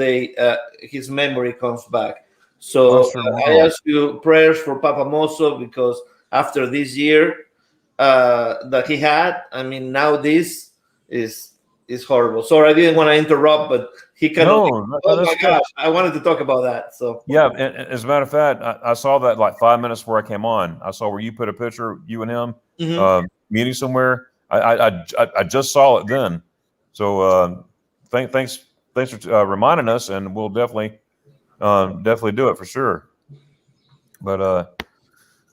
his memory comes back. So I ask you prayers for Papa Mosso because after this year that he had, I mean, now this is horrible. Sorry, I didn't want to interrupt, but he kind of. Oh my gosh, I wanted to talk about that. So yeah, and as a matter of fact, I saw that like 5 minutes before I came on. I saw where you put a picture, you and him meeting somewhere. I just saw it then. So thanks for reminding us, and we'll definitely do it for sure. But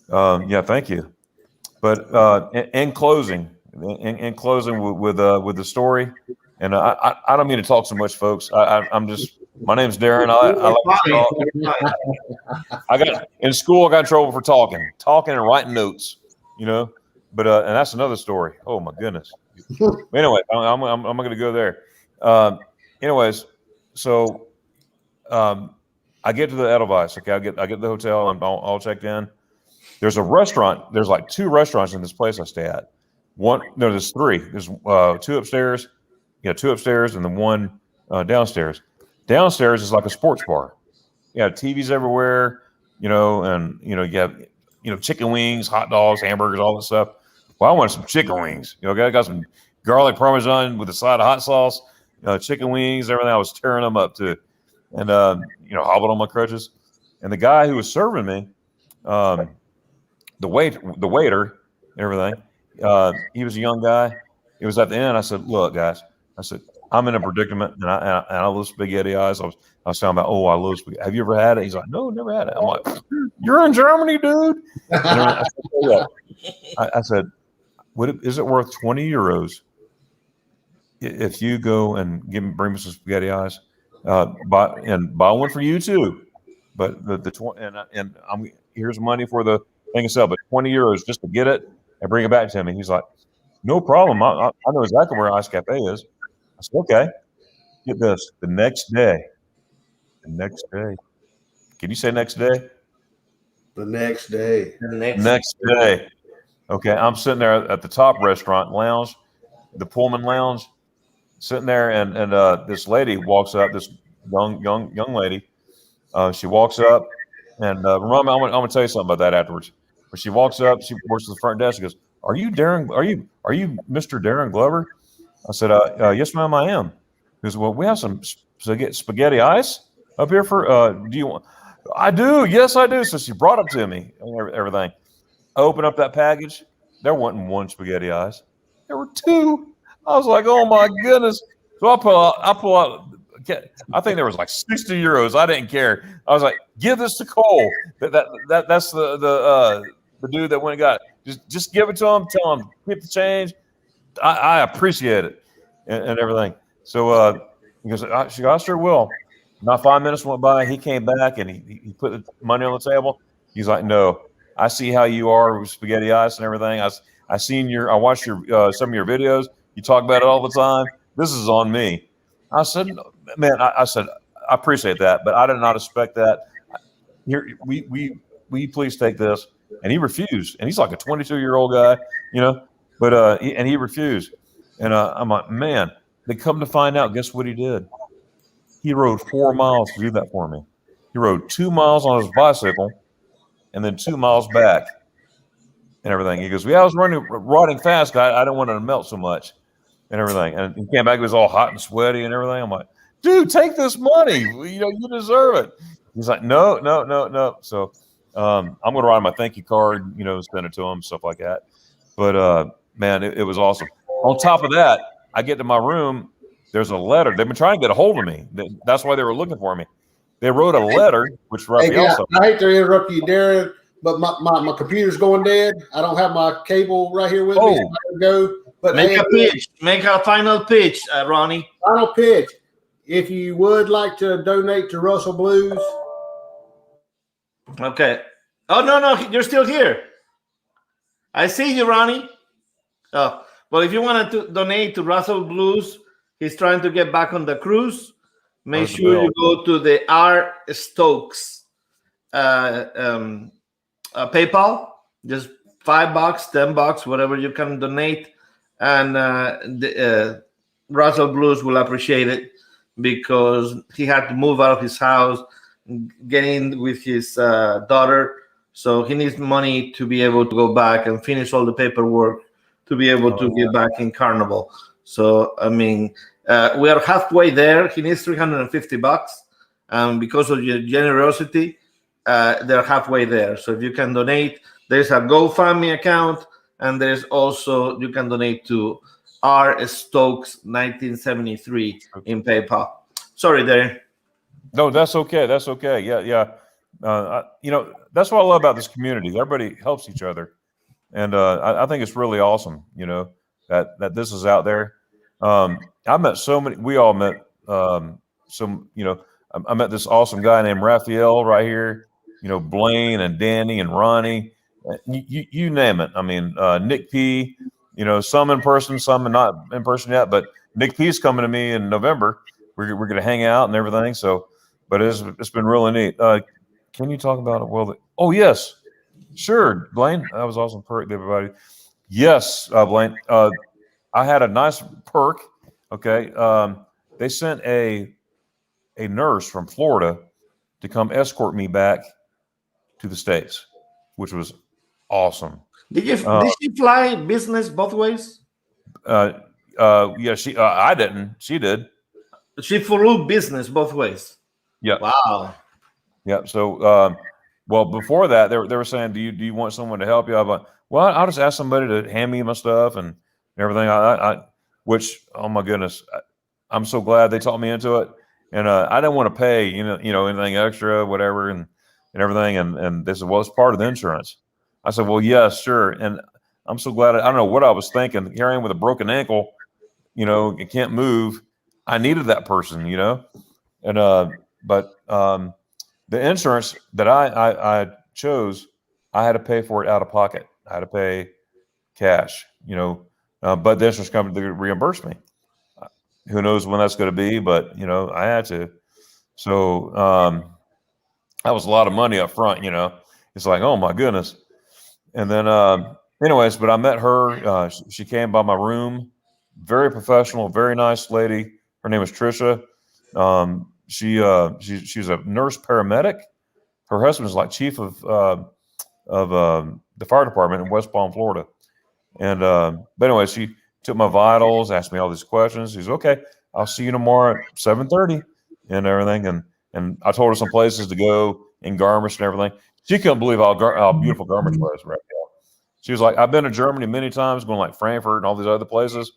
yeah, thank you. But in closing, with the story, and I don't mean to talk so much, folks. I'm just, my name's Darren. I got in school. I got in trouble for talking and writing notes. But and that's another story. Oh my goodness. Anyway, I'm going to go there. Anyways, so I get to the Edelweiss. Okay, I get to the hotel. I'm all checked in. There's a restaurant. There's like 2 restaurants in this place I stay at. There's 3. There's 2 upstairs. Yeah, 2 upstairs and then 1 downstairs. Downstairs is like a sports bar. Yeah, TVs everywhere. And you have chicken wings, hot dogs, hamburgers, all that stuff. Well, I wanted some chicken wings. I got some garlic parmesan with a side of hot sauce, chicken wings, everything. I was tearing them up too, and hobbled on my crutches. And the guy who was serving me, the waiter, and everything, he was a young guy. It was at the end. I said, "Look, guys," I said, "I'm in a predicament, and I love spaghetti eyes." I was talking about, I love spaghetti. Have you ever had it? He's like, "No, never had it." I'm like, "You're in Germany, dude." I said, is it worth 20 euros if you go and bring me some spaghetti eyes? Buy one for you too. But the 20 and here's money for the thing itself, but 20 euros just to get it and bring it back to me. He's like, "No problem. I know exactly where Ice Cafe is." I said, "Okay." Get this. The next day. Can you say next day? The next day. Next day. Okay, I'm sitting there at the top restaurant lounge, the Pullman Lounge, sitting there, and this lady walks up. This young lady. She walks up, and Ramon, I'm gonna tell you something about that afterwards. But she walks up. She works at the front desk. She goes, "Are you Darren? Are you Mr. Darren Glover?" I said, "Yes, ma'am, I am." She goes, "Well, we have some spaghetti ice up here for. Do you want?" "I do. Yes, I do." So she brought it to me and everything. I opened up that package. There wasn't 1 spaghetti ice. There were 2. I was like, "Oh my goodness!" So I pull out. I think there was like 60 euros. I didn't care. I was like, "Give this to Cole." That's the dude that went and got it. Just give it to him. Tell him keep the change. I appreciate it and everything. So he goes, "I sure will." Not 5 minutes went by. He came back and he put the money on the table. He's like, "No, I see how you are with spaghetti ice and everything. I watched your some of your videos. You talk about it all the time. This is on me. I said, man, I said, I appreciate that, but I did not expect that. Here, we please take this. And he refused. And he's like a 22-year-old guy, but he refused. And I'm like, man, they come to find out, guess what he did? He rode 4 miles to do that for me. He rode 2 miles on his bicycle and then 2 miles back and everything. He goes, yeah, I was riding fast. I didn't want it to melt so much and everything. And he came back, he was all hot and sweaty and everything. I'm like, dude, take this money. You deserve it. He's like, no. So I'm going to write my thank you card, send it to him, stuff like that. But, man, it was awesome. On top of that, I get to my room. There's a letter. They've been trying to get a hold of me. That's why they were looking for me. They wrote a letter, which Raphael. I hate to interrupt you, Darren, but my computer's going dead. I don't have my cable right here with me. So I can go. But make a pitch. Make a final pitch, Ronnie. Final pitch. If you would like to donate to Russell Blues. Okay. Oh, no, you're still here. I see you, Ronnie. Oh, well, if you want to donate to Russell Blues, he's trying to get back on the cruise. Make sure you go to the R. Stokes PayPal. Just $5, $10, whatever you can donate. And Russell Blues will appreciate it because he had to move out of his house, get in with his daughter. So he needs money to be able to go back and finish all the paperwork to be able to get back in Carnival. So, I mean, we are halfway there. He needs $350. Because of your generosity, they're halfway there. So if you can donate, there's a GoFundMe account, and there's also, you can donate to R. Stokes 1973 in PayPal. Sorry, Darren. No, that's okay. That's okay. Yeah. That's what I love about this community. Everybody helps each other. And I think it's really awesome, that this is out there. I met so many, we all met I met this awesome guy named Raphael right here, Blaine and Danny and Ronnie, you name it. I mean, Nick P, some in person, some not in person yet, but Nick P's coming to me in November. We're going to hang out and everything. So, but it's been really neat. Can you talk about it? Well, oh yes, sure. Blaine, that was awesome perk to everybody. Yes, Blaine, I had a nice perk. Okay. They sent a nurse from Florida to come escort me back to the States, which was awesome. Did she fly business both ways? Yeah, I didn't. She did. She flew business both ways. Yeah. Wow. Yeah. So, well, before that, they were saying, do you want someone to help you? I'm like, well, I'll just ask somebody to hand me my stuff and everything. Which, oh my goodness, I'm so glad they taught me into it. And I didn't want to pay, anything extra, whatever, and everything. And they said, well, it's part of the insurance. I said, well, yes, sure. And I'm so glad. I don't know what I was thinking. Here I am with a broken ankle, I can't move. I needed that person, and but the insurance that I chose, I had to pay for it out of pocket. I had to pay cash, but the insurance company to reimburse me. Who knows when that's going to be, but I had to. So that was a lot of money up front. It's like, oh my goodness. And then, anyways, but I met her. She came by my room. Very professional, very nice lady. Her name is Trisha. She's a nurse paramedic. Her husband is like chief of the fire department in West Palm, Florida. And but anyway, she took my vitals, asked me all these questions. She's okay. I'll see you tomorrow at 7:30 and everything. And I told her some places to go in Garmisch and everything. She couldn't believe how beautiful Garmisch was right now. She was like, I've been to Germany many times, going like Frankfurt and all these other places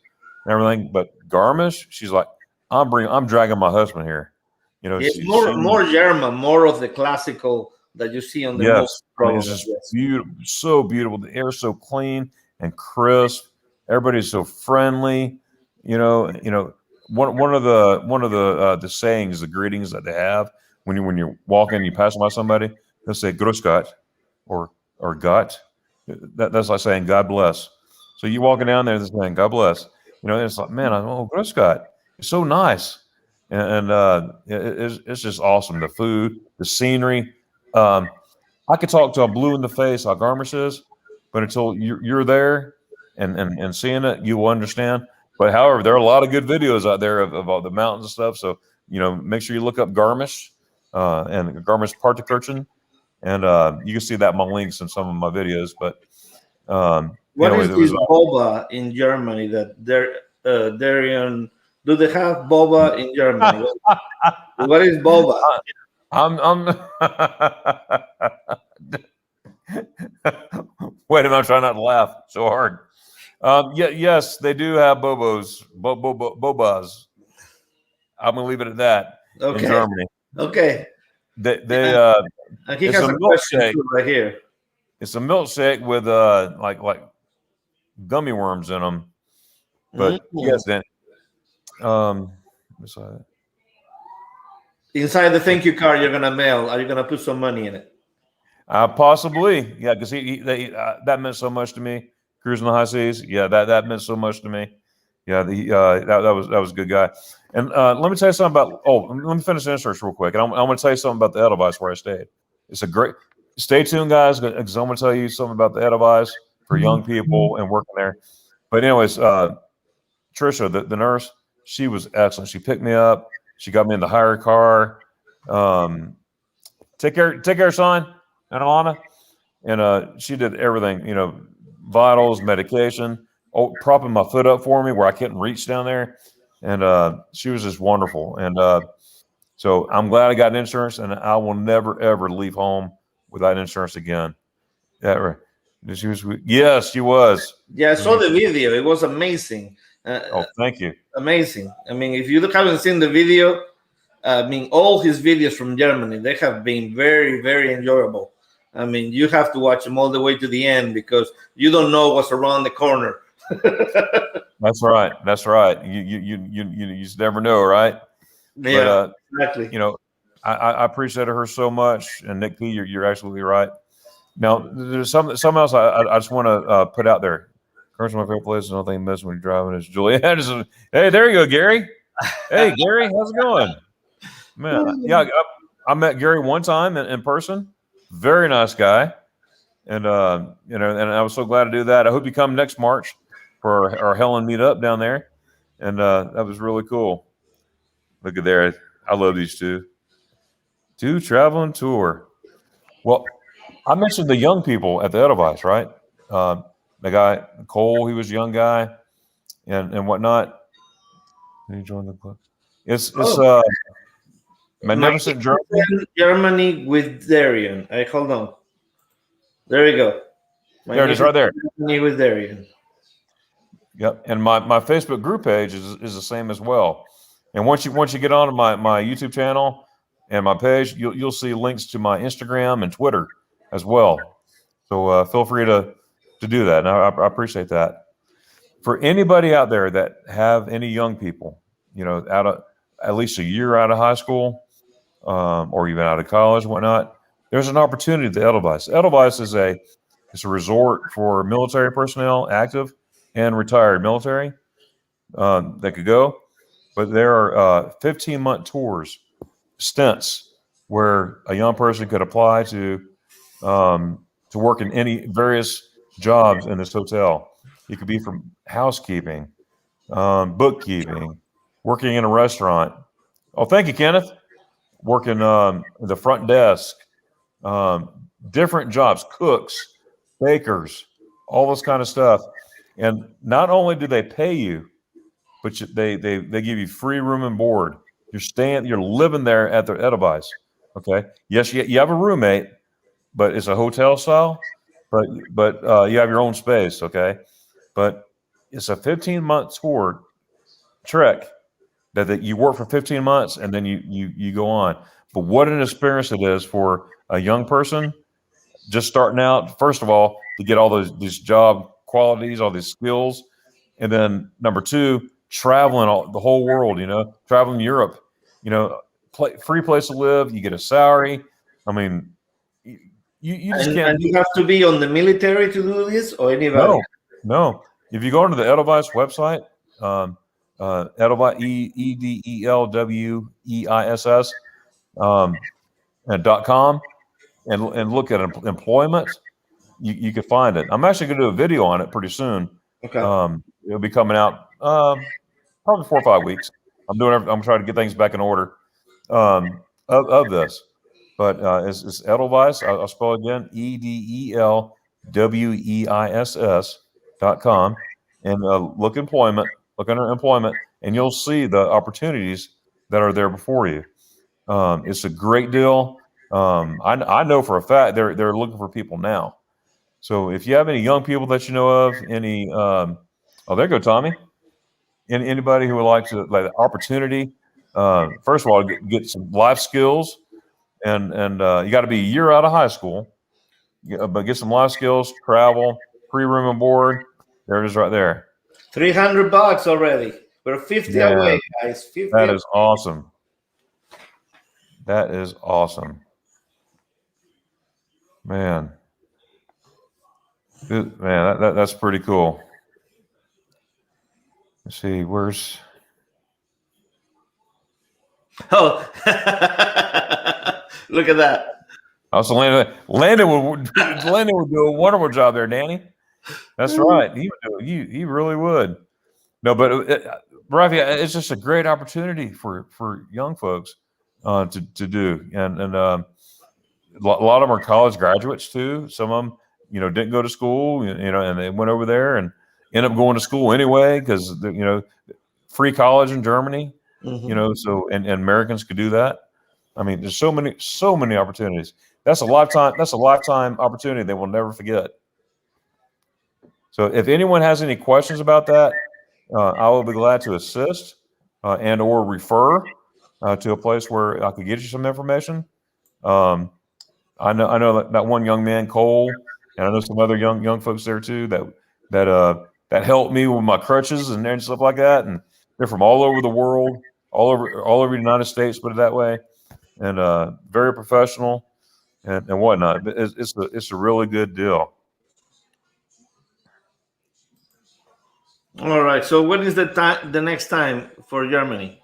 and everything, but Garmisch, she's like, I'm dragging my husband here. It's more German, more of the classical that you see on the most programs. It's just beautiful, so beautiful. The air's so clean and crisp. Everybody's so friendly. One of the sayings, the greetings that they have when you're walking, you pass by somebody, they'll say "Grüß Gott" or or gut. That's like saying God bless. So you walking down there, this saying God bless. You know, it's like, man, Chris Scott, it's so nice, and it's just awesome. The food, the scenery. I could talk to a blue in the face like Garmisch is, but until you're there and seeing it, you will understand. But however, there are a lot of good videos out there of all the mountains and stuff. So, you know, make sure you look up Garmisch and Garmisch Partenkirchen, and you can see that in my links in some of my videos. But what is this boba in Germany that Darian? Do they have boba in Germany? What is boba? I'm wait a minute, I'm trying not to laugh so hard. Yes, they do have bobas. I'm gonna leave it at that. Okay. In Germany. Okay. They he has a question too right here. It's a milkshake with like gummy worms in them. But yes, then inside the thank you card you're gonna mail, are you gonna put some money in it? Possibly, yeah, because that meant so much to me. Cruising the high seas, yeah, that meant so much to me. Yeah, that was a good guy. And let me tell you something about. Oh, let me finish the inserts real quick, and I'm going to tell you something about the Edelweiss where I stayed. It's a great. Stay tuned, guys, because I'm going to tell you something about the Edelweiss for young people and working there. But anyways, Trisha, the nurse, she was excellent. She picked me up. She got me in the hire car. Take care, son. And Alana, and she did everything, you know, vitals, medication, propping my foot up for me where I couldn't reach down there, and she was just wonderful. And so I'm glad I got insurance, and I will never ever leave home without insurance again. Yeah, she was. Yes, she was. Yeah, I saw the video. It was amazing. Oh, thank you. Amazing. I mean, if you haven't seen the video, I mean, all his videos from Germany, they have been very, very enjoyable. I mean, you have to watch them all the way to the end because you don't know what's around the corner. That's right. That's right. You just never know, right? Yeah, but, exactly. You know, I appreciate her so much, and Nick P, you're absolutely right. Now, there's something else I just want to put out there. Currently, my favorite place is nothing miss when you're driving is Juliet. Hey, there you go, Gary. Hey, Gary, how's it going? Man, yeah, I met Gary one time in person. Very nice guy, and you know, and I was so glad to do that. I hope you come next March for our Helen meetup down there, and that was really cool. Look at there, I love these two traveling tour. Well, I mentioned the young people at the Edelweiss, right? The guy Cole, he was a young guy, and whatnot. Did he join the club? It's Magnificent Germany with Darian. Hold on. There we go. There it is, right there. Germany with Darian. Yep, and my Facebook group page is the same as well. And once you get onto my YouTube channel and my page, you'll see links to my Instagram and Twitter as well. So feel free to do that. And I appreciate that. For anybody out there that have any young people, you know, out of at least a year out of high school, or even out of college, whatnot, there's an opportunity at the Edelweiss. Edelweiss is a resort for military personnel, active and retired military, that could go. But there are 15-month tours, stints, where a young person could apply to work in any various jobs in this hotel. It could be from housekeeping, bookkeeping, working in a restaurant. Oh, thank you, Kenneth. Working the front desk, different jobs, cooks, bakers, all this kind of stuff. And not only do they pay you, but they give you free room and board. You're living there at the Edelweiss. Okay. Yes, you have a roommate, but it's a hotel style. But you have your own space. Okay. But it's a 15-month tour trek that you work for 15 months and then you go on. But what an experience it is for a young person just starting out. First of all, to get all these job qualities, all these skills, and then number two, traveling the whole world. You know, traveling Europe. You know, free place to live. You get a salary. I mean, You just And can't. you have to be on the military to do this, or anybody? No. If you go onto the Edelweiss website, Edelweiss EDELWEISS .com, and look at employment, you can find it. I'm actually going to do a video on it pretty soon. Okay. It'll be coming out probably 4 or 5 weeks. I'm trying to get things back in order of this. But it's Edelweiss. I'll spell it again: EDELWEISS.com, and look under employment, and you'll see the opportunities that are there before you. It's a great deal. I know for a fact they're looking for people now. So if you have any young people that you know of, any there you go, Tommy. Anybody who would like to the opportunity, first of all, get some life skills, and you got to be a year out of high school, but get some life skills, travel, free room and board. There it is, right there. $300 already. We're 50 away, guys. 50. That is awesome. That is awesome, man. Good, man. That's pretty cool. Let's see, where's. Oh, look at that. Also, Landon would do a wonderful job there, Danny. That's right. He would do. He really would. No, but Rafi, it's just a great opportunity for young folks to do, and a lot of them are college graduates too. Some of them, didn't go to school, and they went over there and ended up going to school anyway because free college in Germany. Mm-hmm. So and Americans could do that. I mean, there's so many opportunities. That's a lifetime opportunity they will never forget. So if anyone has any questions about that, I will be glad to assist and or refer to a place where I could get you some information. I know that one young man, Cole, and I know some other young folks there too that helped me with my crutches and stuff like that. And they're from all over the world, all over the United States, put it that way, and very professional and whatnot. But it's a really good deal. All right. So when is the next time for Germany?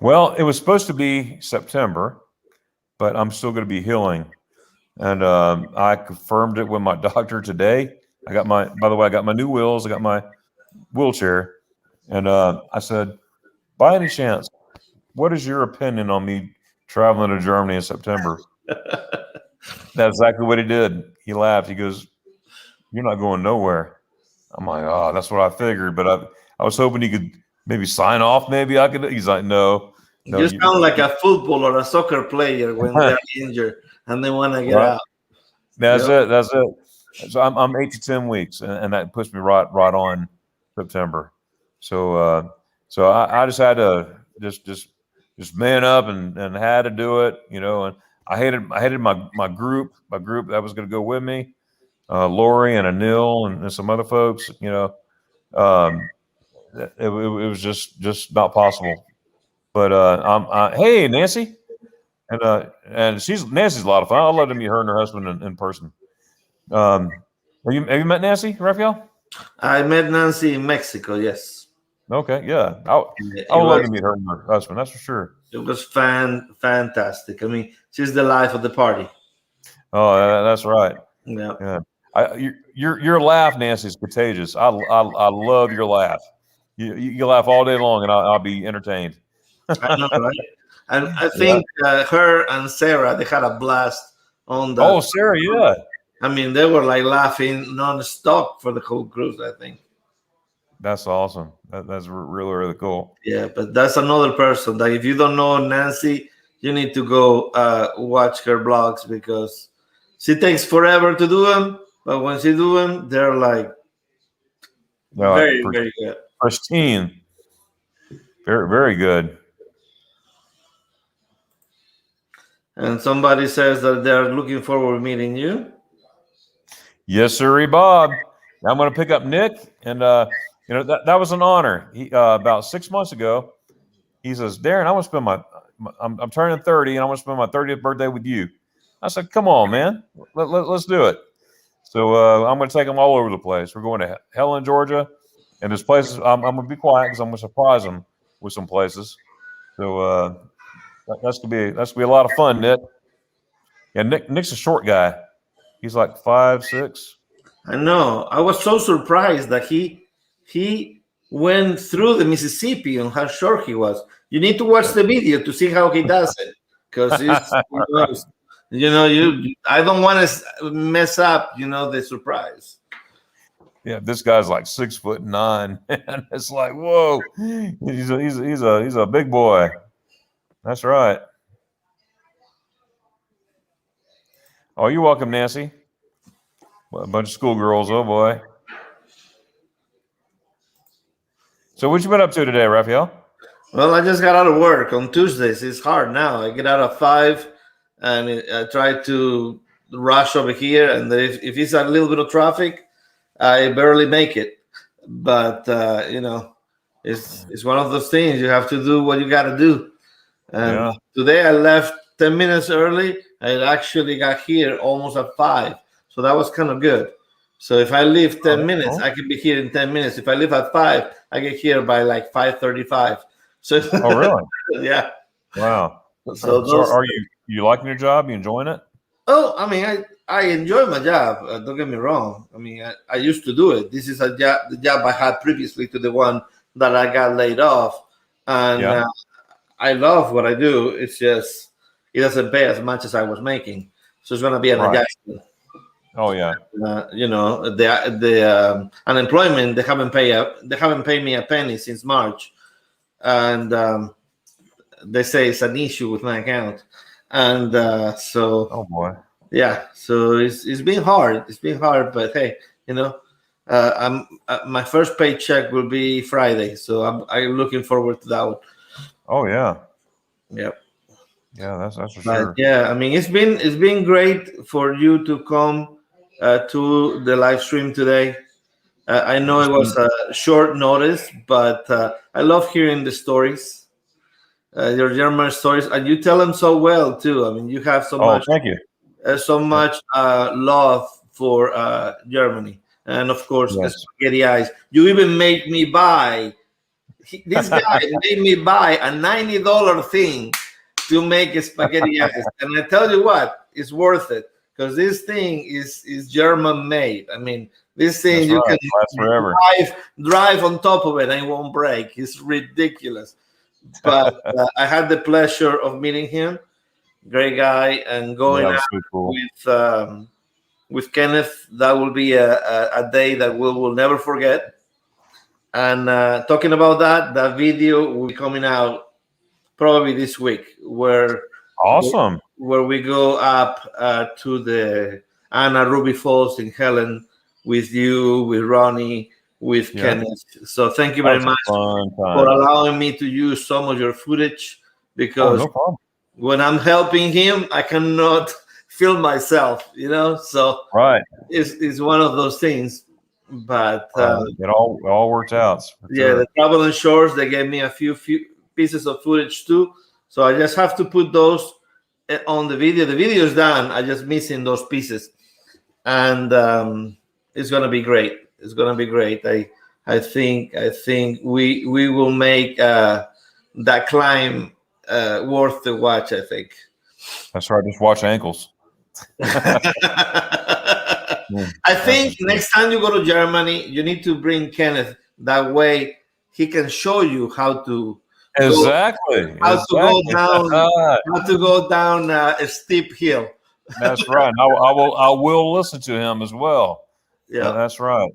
Well, it was supposed to be September, but I'm still going to be healing, and I confirmed it with my doctor today. By the way, I got my new wheels. I got my wheelchair, and I said, by any chance, what is your opinion on me traveling to Germany in September? That's exactly what he did. He laughed. He goes, "You're not going nowhere." I'm like, "Oh, that's what I figured." But I was hoping he could maybe sign off. Maybe I could. He's like, "No." You sound like a football or a soccer player when they're injured and they want to get out. That's it. So I'm 8 to 10 weeks, and that puts me right on September. So I just had to just man up and had to do it, And I hated my group that was going to go with me, Lori and Anil and some other folks. It was just not possible. But hey, Nancy, and Nancy's a lot of fun. I'd love to meet her and her husband in person. Have you met Nancy, Raphael? I met Nancy in Mexico. Yes. Okay, yeah. I would love to meet her and her husband. That's for sure. It was fantastic. I mean, she's the life of the party. Oh, that's right. Yeah. Your laugh, Nancy, is contagious. I love your laugh. You laugh all day long, and I'll be entertained. I know, right? And I think her and Sarah, they had a blast on that. Oh, Sarah, yeah. I mean, they were like laughing nonstop for the whole cruise, I think. That's awesome. That's really, really cool. Yeah, but that's another person that if you don't know Nancy, you need to go watch her blogs because she takes forever to do them. But when she do them, they're like very good. Pristine. Very, very good. And somebody says that they're looking forward to meeting you. Yes, sir, Bob. I'm going to pick up Nick, and that was an honor. He about 6 months ago, he says, "Darren, I want to spend I'm turning 30, and I want to spend my 30th birthday with you." I said, come on, man. Let's do it. So I'm going to take them all over the place. We're going to Helen, Georgia. And there's places I'm going to be quiet because I'm going to surprise them with some places. So that's going to be a lot of fun, Nick. Yeah, Nick's a short guy. He's like 5'6". I know. I was so surprised that he went through the Mississippi on how short he was. You need to watch the video to see how he does it, because it's I don't want to mess up the surprise. Yeah, this guy's like 6'9", and it's like, whoa, he's a big boy. That's right. Oh, you're welcome, Nancy. Well, a bunch of schoolgirls. Oh boy. So what you been up to today, Raphael? Well, I just got out of work on Tuesdays. It's hard now. I get out at 5, and I try to rush over here. And if it's a little bit of traffic, I barely make it. But it's one of those things. You have to do what you got to do. And today I left 10 minutes early. I actually got here almost at 5. So that was kind of good. So if I leave 10 minutes, I can be here in 10 minutes. If I leave at 5, I get here by like 5:35. So oh, really? Yeah. Wow. So are you liking your job? You enjoying it? Oh, I mean, I enjoy my job. Don't get me wrong. I mean, I used to do it. This is the job I had previously to the one that I got laid off. And I love what I do. It's just it doesn't pay as much as I was making. So it's going to be an adjustment. Oh yeah. The unemployment, they haven't paid me a penny since March, and they say it's an issue with my account, and so. Oh boy. Yeah, so it's been hard. It's been hard, but hey, my first paycheck will be Friday, so I'm looking forward to that one. Oh yeah. Yep. Yeah, that's for sure. Yeah, I mean, it's been great for you to come to the live stream today. I know it was a short notice, but I love hearing the stories, your German stories, and you tell them so well too. I mean, you have so much. Thank you. So much love for Germany, and of course, the spaghetti eyes. You even made me buy. This guy made me buy a $90 thing to make spaghetti eyes, and I tell you what, it's worth it because this thing is German made. I mean, this thing you can drive on top of it and it won't break. It's ridiculous. But I had the pleasure of meeting him. Great guy, and going out so cool. with Kenneth, that will be a day that we will never forget. And talking about that video will be coming out probably this week, where we go up to the Anna Ruby Falls in Helen with you, with Ronnie, with Kenneth. So thank you very much for allowing me to use some of your footage, because when I'm helping him, I cannot film myself, So it's one of those things. But it all worked out. The Travel and Shores, they gave me a few pieces of footage too, so I just have to put those on the video. The video is done. I just missing those pieces, and it's gonna be great. It's gonna be great. I think we will make that climb worth the watch, I think. That's right. Just watch ankles. I think next time you go to Germany, you need to bring Kenneth. That way he can show you how to go down a steep hill. That's right. I will listen to him as well. Yeah, that's right.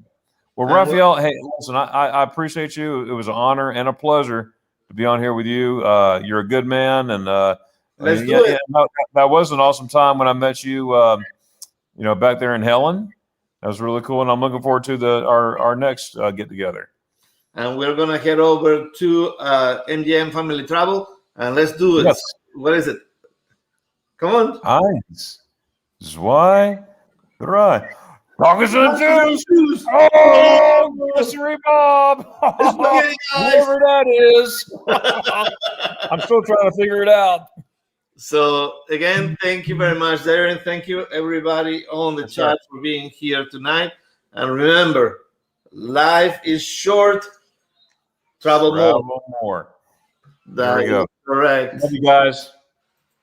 Well, Raphael, hey, listen, I appreciate you. It was an honor and a pleasure to be on here with you. You're a good man, and let's do it. That was an awesome time when I met you. Back there in Helen, that was really cool, and I'm looking forward to our next get together. And we're gonna head over to MGM Family Travel, and let's do it. Yes. What is it? Come on. Eins, zwei, drei. Tacos and juice. Oh, Mystery Bob. Whoever that is. I'm still trying to figure it out. So again, thank you very much, Darren. Thank you, everybody on the Yes, sir. chat for being here tonight. And remember, life is short. Travel more. Travel more. That we go. is correct. Love you guys.